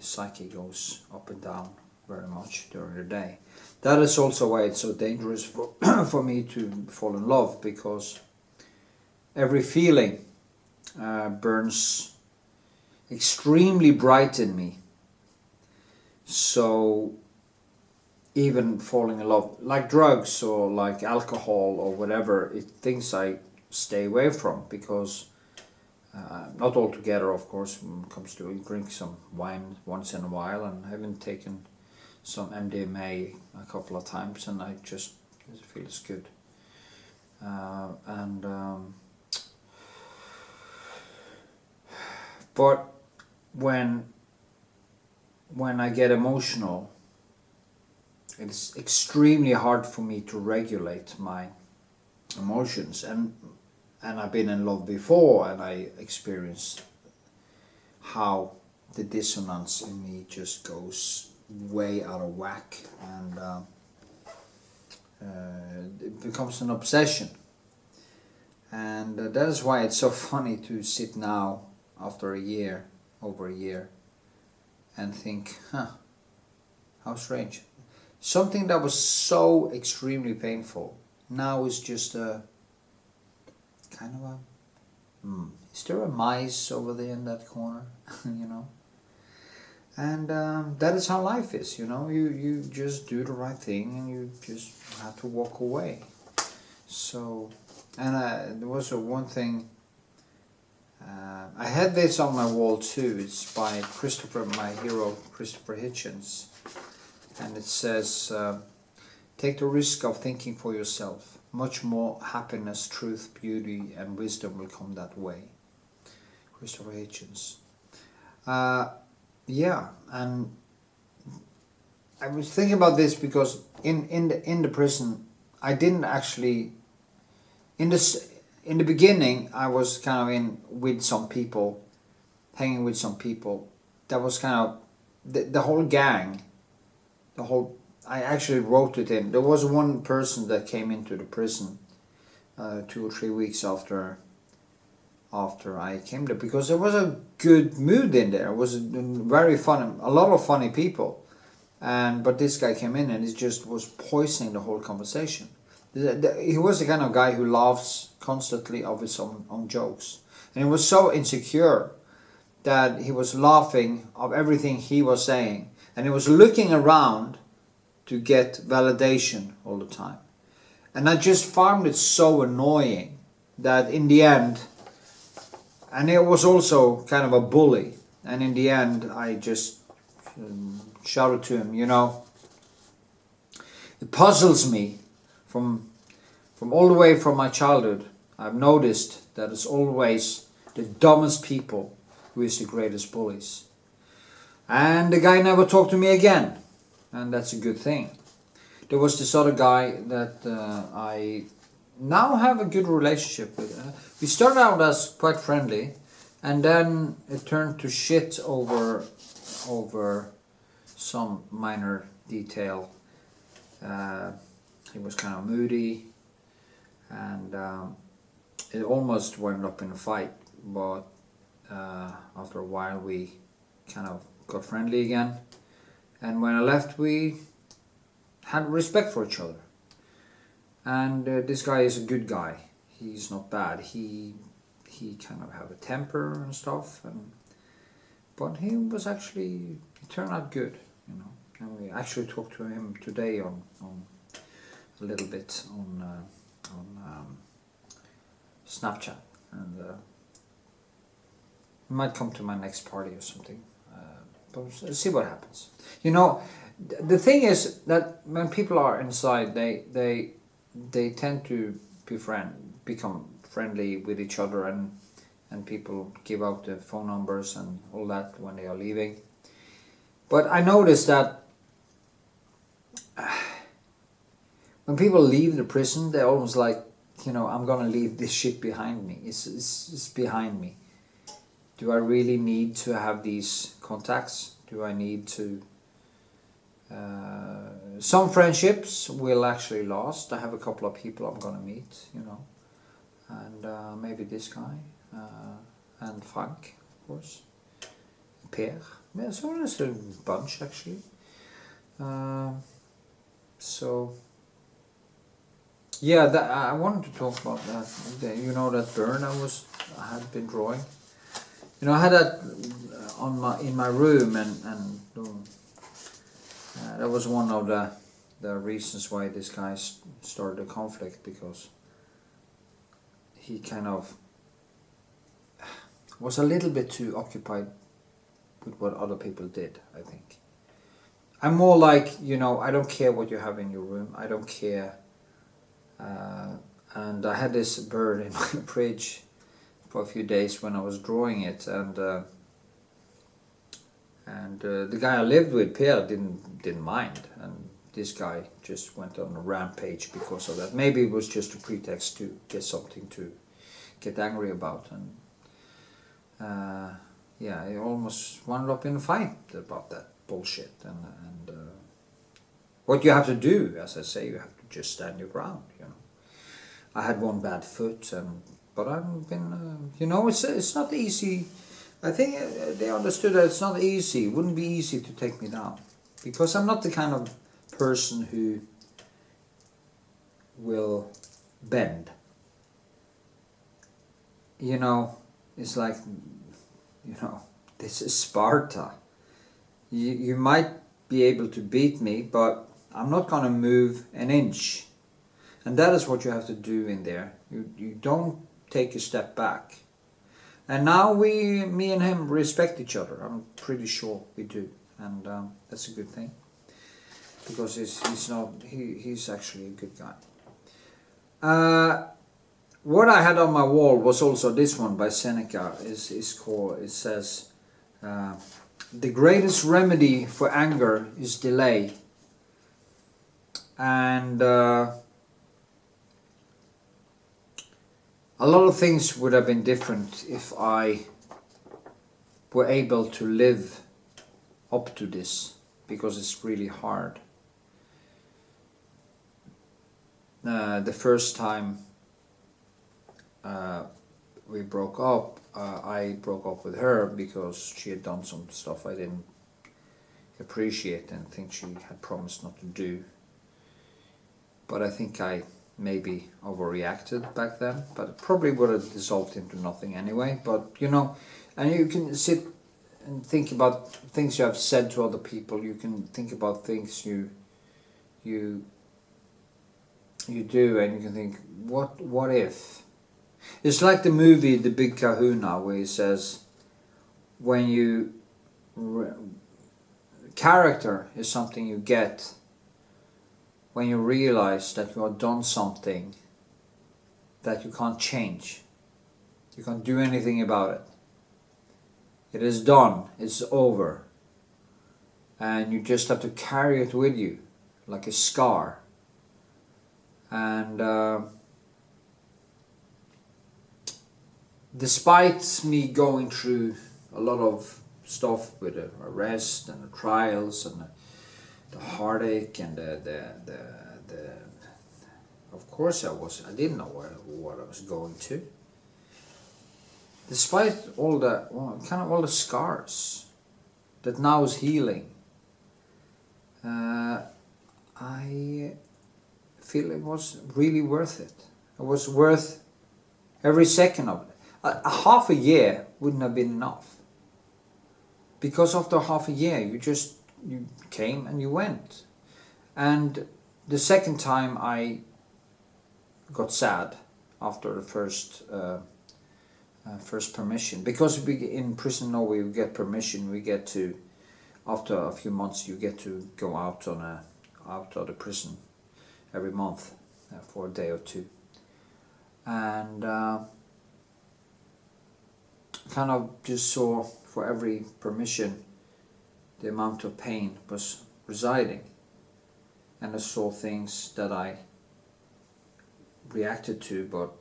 psyche goes up and down very much during the day. That is also why it's so dangerous for for me to fall in love, because every feeling burns extremely bright in me. So even falling in love, like drugs or like alcohol or whatever, things I stay away from, because not altogether, of course, when it comes to drink some wine once in a while, and I haven't taken some MDMA a couple of times, and I just it feels good. But when I get emotional, it's extremely hard for me to regulate my emotions, and I've been in love before, and I experienced how the dissonance in me just goes way out of whack, and it becomes an obsession. And that is why it's so funny to sit now after over a year, and think, how strange. Something that was so extremely painful now is just a kind of is there a mice over there in that corner? You know. And that is how life is, you know. You just do the right thing, and you just have to walk away. So, and there was one thing. I had this on my wall too. It's by my hero Christopher Hitchens, and it says, "Take the risk of thinking for yourself. Much more happiness, truth, beauty, and wisdom will come that way." Christopher Hitchens. Yeah, and I was thinking about this because in the prison, I didn't actually in the beginning I was kind of with some people, hanging with some people. That was kind of the whole gang. I actually wrote it in. There was one person that came into the prison 2 or 3 weeks after I came there, because there was a good mood in there. It was very fun, a lot of funny people, but this guy came in and he just was poisoning the whole conversation. He was the kind of guy who laughs constantly of his own jokes, and he was so insecure that he was laughing of everything he was saying, and he was looking around to get validation all the time. And I just found it so annoying that in the end, and it was also kind of a bully, and in the end I just shouted to him, it puzzles me from all the way from my childhood. I've noticed that it's always the dumbest people who is the greatest bullies. And the guy never talked to me again, and that's a good thing. There was this other guy that I now have a good relationship with. We started out as quite friendly, and then it turned to shit over some minor detail. He was kind of moody, and it almost went up in a fight, but after a while we kind of got friendly again, and when I left we had respect for each other. And this guy is a good guy. He's not bad. He kind of have a temper and stuff, but he turned out good, And we actually talked to him today on a little bit on Snapchat, and he might come to my next party or something. But we'll see what happens. The thing is that when people are inside, they tend to become friendly with each other, and people give out their phone numbers and all that when they are leaving. But I noticed that when people leave the prison, they're almost like, I'm gonna leave this shit behind me. It's behind me. Do I really need to have these contacts? Do I need to... some friendships will actually last. I have a couple of people I'm gonna meet, and maybe this guy, and Frank, of course, Per. Yeah, so there's a bunch actually. So yeah, I wanted to talk about that. That burn I had been drawing. I had that in my room, and that was one of the reasons why this guy started a conflict, because he kind of was a little bit too occupied with what other people did, I think. I'm more like, I don't care what you have in your room. I don't care. And I had this bird in my fridge for a few days when I was drawing it, and the guy I lived with, Per, didn't mind, and this guy just went on a rampage because of that. Maybe it was just a pretext to get something to get angry about, and yeah, he almost wound up in a fight about that bullshit. And what you have to do, as I say, you have to just stand your ground. I had one bad foot, but I've been, it's not easy. I think they understood that it's not easy. It wouldn't be easy to take me down, because I'm not the kind of person who will bend. It's like, this is Sparta. You might be able to beat me, but I'm not going to move an inch. And that is what you have to do in there. You don't take a step back. And now me and him respect each other. I'm pretty sure we do, and that's a good thing, because he's actually a good guy. What I had on my wall was also this one by Seneca. It says, "The greatest remedy for anger is delay. And a lot of things would have been different if I were able to live up to this, because it's really hard. The first time we broke up, I broke up with her because she had done some stuff I didn't appreciate and think she had promised not to do. But I think I maybe overreacted back then, but it probably would have dissolved into nothing anyway. But you know, and you can sit and think about things you have said to other people. You can think about things you do, and you can think, what if? It's like the movie The Big Kahuna, where he says, when you character is something you get when you realize that you have done something that you can't change. You can't do anything about it. It is done, it's over, and you just have to carry it with you like a scar. And despite me going through a lot of stuff with the arrest and the trials and the heartache and the of course I didn't know what I was going to. Despite all the all the scars that now is healing, I feel it was really worth it. It was worth every second of it. A half a year wouldn't have been enough, because after half a year you came and you went. And the second time I got sad after the first permission, because in prison Norway we get permission. We get to, after a few months, you get to go out of the prison every month for a day or two, and kind of just saw for every permission the amount of pain was residing, and I saw things that I reacted to, but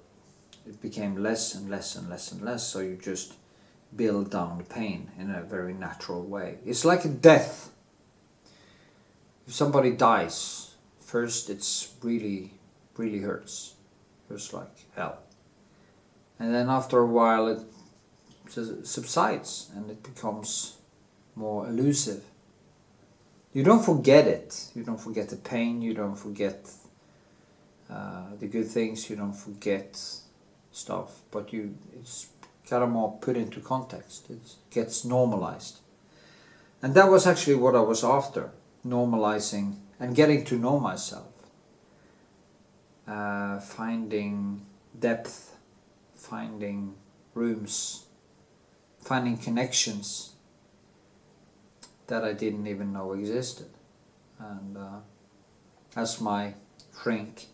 it became less and less and less and less. So you just build down the pain in a very natural way. It's like a death. If somebody dies, first it's really hurts. Hurts like hell. And then after a while it subsides and it becomes more elusive. You don't forget it. You don't forget the pain. You don't forget the good things. You don't forget stuff. But it's kind of more put into context. It gets normalized. And that was actually what I was after. Normalizing and getting to know myself. Finding depth. Finding rooms. Finding connections that I didn't even know existed. And as my shrink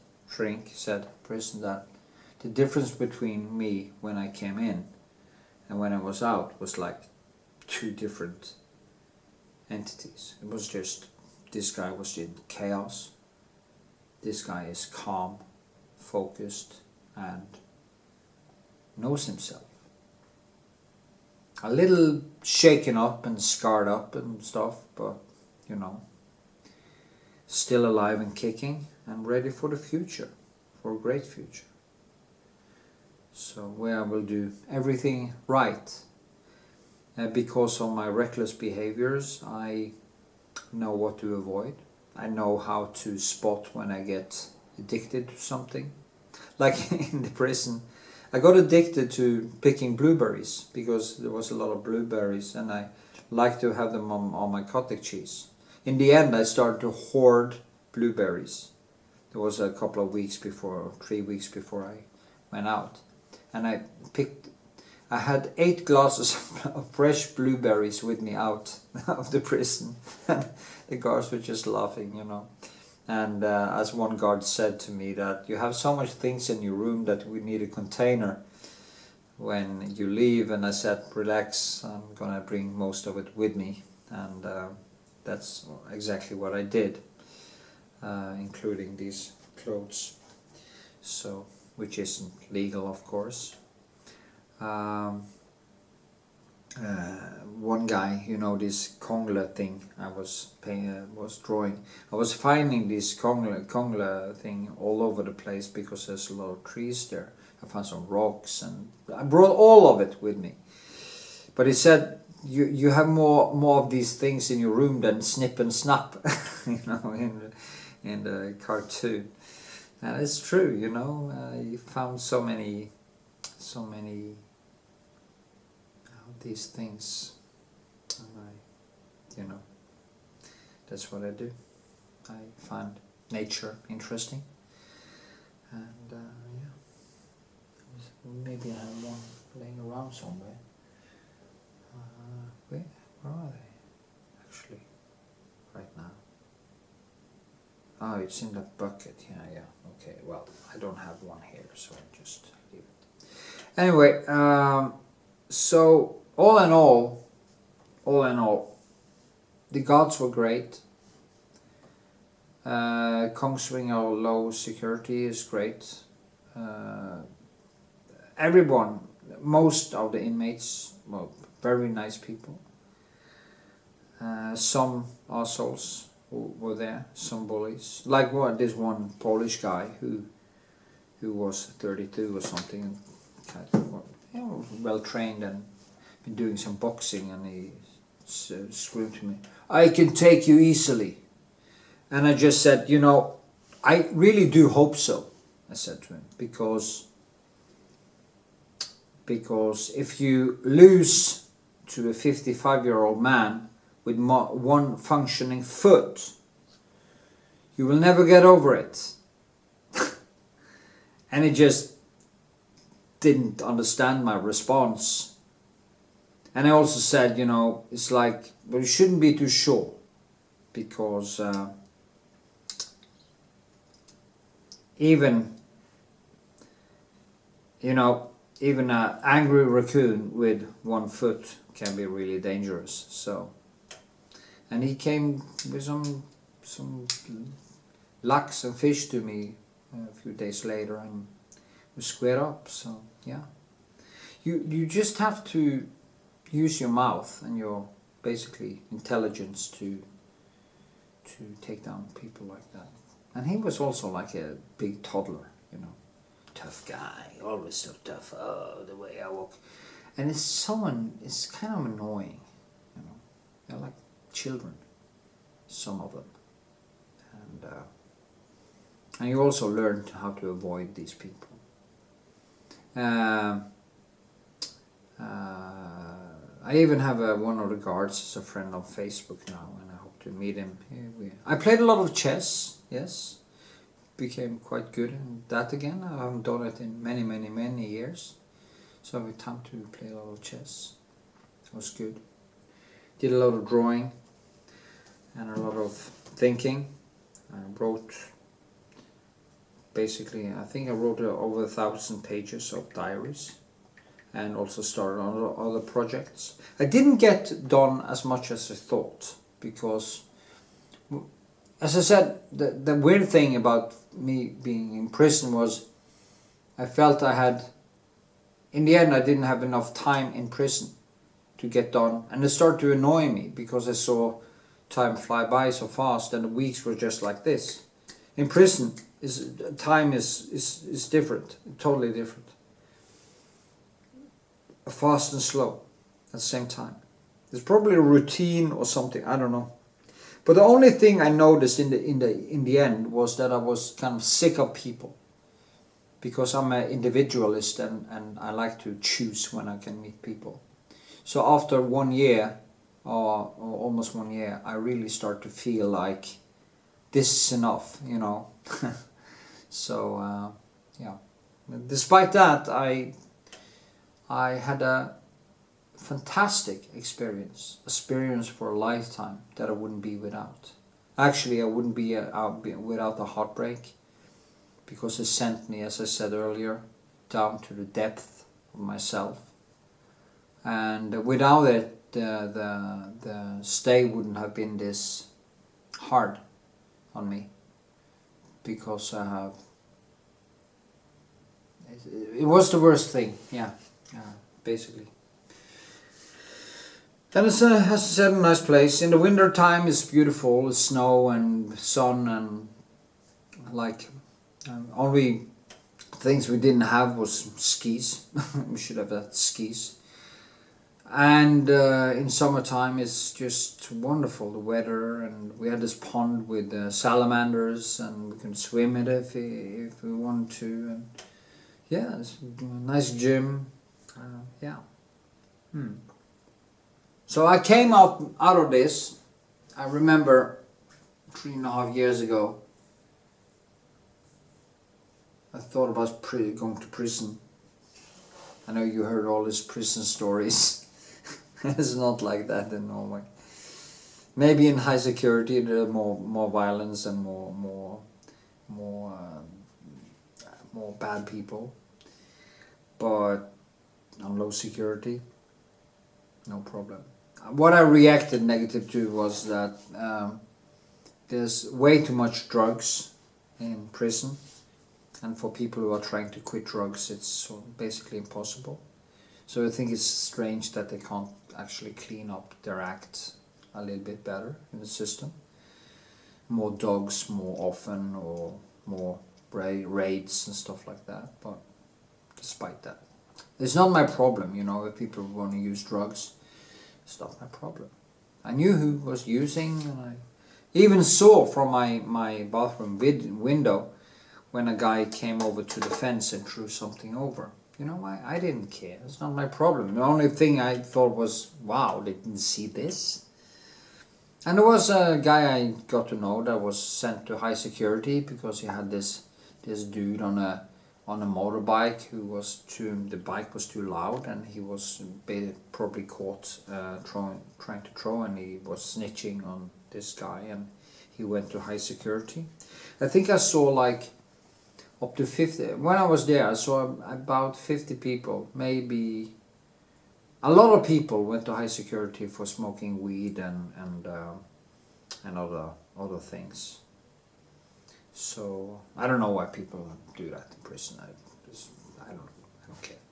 said in prison, that the difference between me when I came in and when I was out was like two different entities. It was just, this guy was in chaos, this guy is calm, focused, and knows himself. A little shaken up and scarred up and stuff, but you know, still alive and kicking and ready for the future, for a great future. So where I will do everything right. Because of my reckless behaviors, I know what to avoid. I know how to spot when I get addicted to something. Like in the prison, I got addicted to picking blueberries because there was a lot of blueberries and I like to have them on my cottage cheese. In the end I started to hoard blueberries. There was a couple of weeks before, 3 weeks before I went out. And I had 8 glasses of fresh blueberries with me out of the prison. And the guards were just laughing, you know. And as one guard said to me, that you have so much things in your room that we need a container when you leave. And I said, relax, I'm gonna bring most of it with me. And that's exactly what I did. including these clothes. So, which isn't legal, of course. One guy, you know, this Kongla thing I was drawing. I was finding this Kongla thing all over the place because there's a lot of trees there. I found some rocks and I brought all of it with me. But he said, you have more of these things in your room than Snip and Snap, you know, in the cartoon. And it's true, you know. You found so many these things, and you know, that's what I do. I find nature interesting, and yeah, maybe I have one laying around somewhere. Where are they actually right now? Oh, it's in that bucket. Yeah. Okay, well, I don't have one here, so I'll just leave it. Anyway, so all in all, the gods were great. Kongsvinger low security is great. Everyone, most of the inmates, well, very nice people. Some assholes who were there, some bullies. Like this one Polish guy who was 32 or something, and kind of, you know, well trained and been doing some boxing, and he screamed to me, "I can take you easily." And I just said, you know, I really do hope so, I said to him, because if you lose to a 55-year-old man with one functioning foot, you will never get over it. And he just didn't understand my response. And I also said, you know, it's like, well, you shouldn't be too sure, because even an angry raccoon with one foot can be really dangerous. So, and he came with some lux and fish to me a few days later, and we squared up. So yeah, you just have to use your mouth and your basically intelligence to take down people like that. And he was also like a big toddler, you know, tough guy, always so tough. Oh, the way I walk, and it's kind of annoying, you know. They're like children, some of them, and you also learn how to avoid these people. I even have one of the guards as a friend on Facebook now, and I hope to meet him. I played a lot of chess, yes. Became quite good in that again. I haven't done it in many years. So I had time to play a lot of chess. It was good. Did a lot of drawing and a lot of thinking. I wrote, basically, I think I wrote over 1,000 pages of diaries, and also started on other projects. I didn't get done as much as I thought, because, as I said, the weird thing about me being in prison was I felt in the end I didn't have enough time in prison to get done, and it started to annoy me because I saw time fly by so fast, and the weeks were just like this. In prison, time is different, totally different. Fast and slow at the same time. There's probably a routine or something, I don't know. But the only thing I noticed in the end was that I was kind of sick of people, because I'm an individualist and I like to choose when I can meet people. So after 1 year, or almost 1 year, I really start to feel like this is enough, you know. So yeah. Despite that, I had a fantastic experience for a lifetime that I wouldn't be without. Actually, I wouldn't be without the heartbreak, because it sent me, as I said earlier, down to the depth of myself. And without it, the stay wouldn't have been this hard on me. because it was the worst thing. Yeah, basically. And it's as I said, a nice place. In the winter time, it's beautiful. It's snow and sun, and like only things we didn't have was skis. We should have had skis. And in summertime, it's just wonderful, the weather, and we had this pond with salamanders, and we could swim in it if we wanted to. And yeah, it's a nice gym. Yeah. So I came out of this. I remember 3.5 years ago, I thought about going to prison. I know you heard all these prison stories. It's not like that in Norway. Maybe in high security there are more violence and more bad people. But on low security, no problem. What I reacted negative to was that there's way too much drugs in prison, and for people who are trying to quit drugs, it's basically impossible. So I think it's strange that they can't actually clean up their act a little bit better in the system. More dogs more often, or more raids and stuff like that. But despite that, it's not my problem, if people want to use drugs. It's not my problem. I knew who was using, and I even saw from my bathroom window when a guy came over to the fence and threw something over. I didn't care. It's not my problem. The only thing I thought was, wow, they didn't see this. And there was a guy I got to know that was sent to high security because he had this dude on a motorbike the bike was too loud, and he was probably caught trying to throw, and he was snitching on this guy, and he went to high security. I think I saw like up to 50. When I was there, I saw about 50 people. Maybe a lot of people went to high security for smoking weed and other things. So I don't know why people do that in prison. I don't care.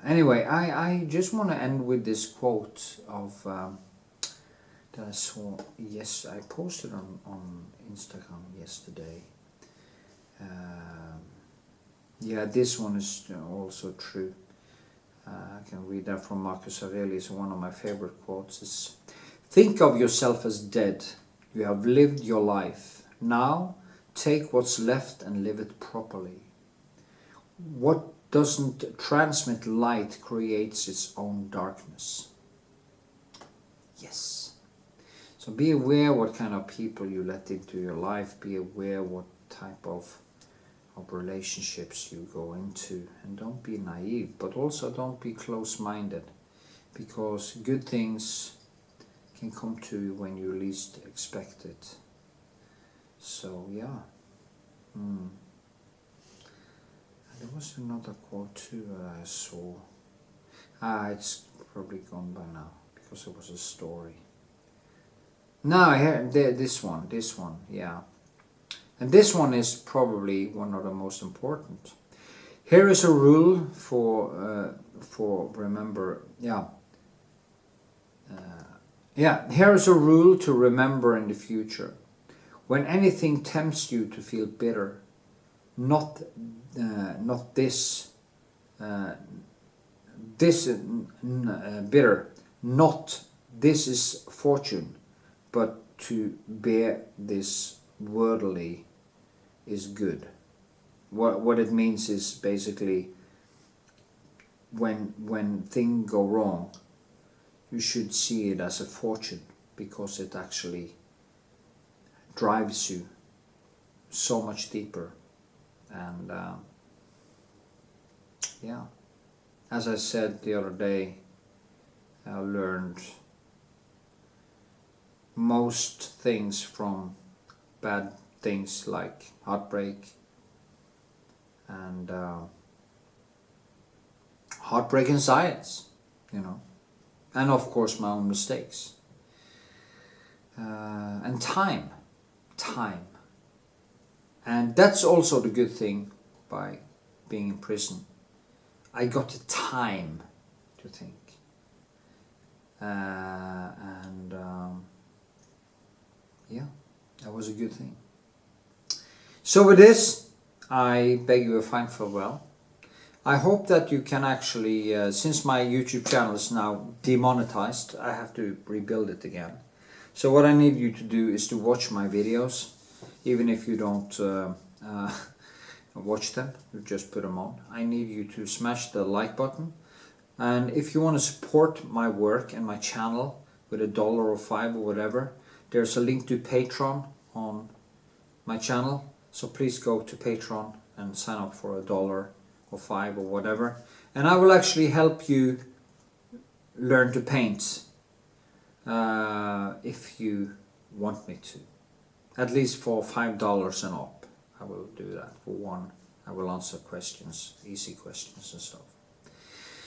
Anyway, I just want to end with this quote of that I saw. Yes, I posted on Instagram yesterday. Yeah, this one is also true. I can read that from Marcus Aurelius. One of my favorite quotes is, "Think of yourself as dead. You have lived your life. Now take what's left and live it properly. What doesn't transmit light creates its own darkness." Yes. So be aware what kind of people you let into your life. Be aware what type of relationships you go into, and don't be naive, but also don't be close-minded, because good things can come to you when you least expect it. So yeah. There was another quote too that I saw. It's probably gone by now because it was a story. No, I heard this one, yeah. And this one is probably one of the most important. Here is a rule for remember. Here is a rule to remember in the future. When anything tempts you to feel bitter, not this bitter, not this is fortune, but to bear this worldly is good. What it means is basically when things go wrong, you should see it as a fortune, because it actually drives you so much deeper. And yeah, as I said the other day, I learned most things from bad things like heartbreak and heartbreaking science, and of course my own mistakes, and time. And that's also the good thing by being in prison. I got the time to think. Yeah, that was a good thing. So with this, I beg you a fine farewell. I hope that you can actually, since my YouTube channel is now demonetized, I have to rebuild it again. So what I need you to do is to watch my videos, even if you don't watch them, you just put them on. I need you to smash the like button. And if you want to support my work and my channel with $1 or $5 or whatever, there's a link to Patreon on my channel. So please go to Patreon and sign up for $1 or $5 or whatever. And I will actually help you learn to paint if you want me to. At least for $5 and up. I will do that. For one, I will answer questions, easy questions and stuff.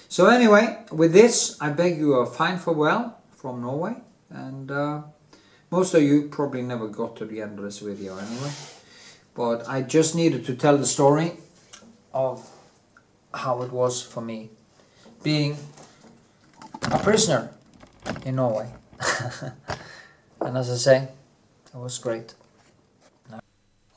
So anyway, with this, I beg you a fine farewell from Norway. And most of you probably never got to the end of this video anyway. But I just needed to tell the story of how it was for me being a prisoner in Norway. And as I say, it was great.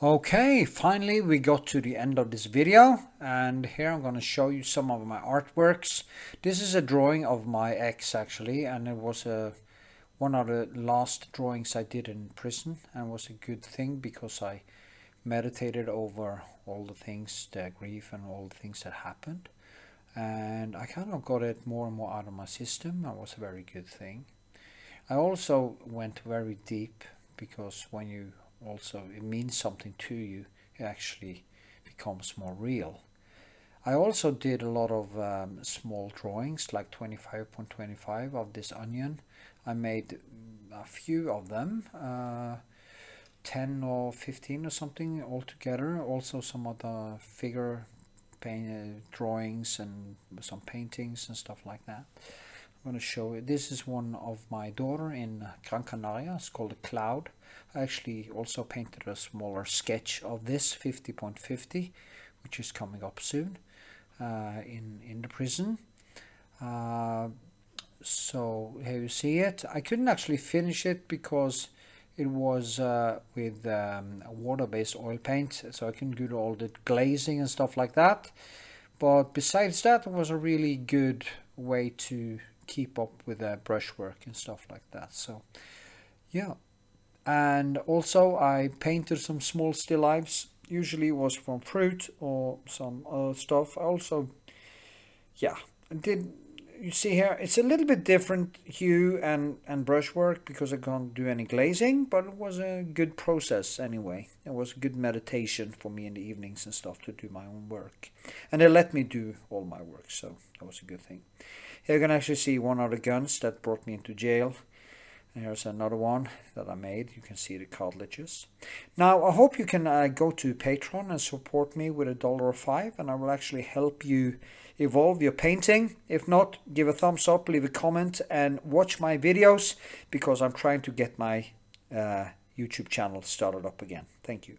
Okay, finally we got to the end of this video, and here I'm going to show you some of my artworks. This is a drawing of my ex actually, and it was one of the last drawings I did in prison, and it was a good thing because I meditated over all the things, the grief and all the things that happened, and I kind of got it more and more out of my system. It was a very good thing. I also went very deep because when you also, it means something to you, it actually becomes more real. I also did a lot of small drawings, like 25x25 of this onion. I made a few of them, 10 or 15 or something altogether. Also some other figure drawings and some paintings and stuff like that. I'm going to show you. This is one of my daughter in Gran Canaria. It's called a cloud. I actually also painted a smaller sketch of this 50.50, which is coming up soon in the prison. So here you see it. I couldn't actually finish it because it was with water-based oil paint, so I couldn't do all the glazing and stuff like that. But besides that, it was a really good way to keep up with the brushwork and stuff like that. So yeah, and also I painted some small still lifes. Usually it was from fruit or some other stuff. I also, yeah, did. You see here, it's a little bit different hue and brushwork because I can't do any glazing, but it was a good process anyway. It was a good meditation for me in the evenings and stuff to do my own work. And they let me do all my work, so that was a good thing. Here you can actually see one of the guns that brought me into jail. And here's another one that I made. You can see the cartilages. Now, I hope you can go to Patreon and support me with $1 or $5, and I will actually help you evolve your painting. If not, give a thumbs up, leave a comment, and watch my videos because I'm trying to get my YouTube channel started up again. Thank you.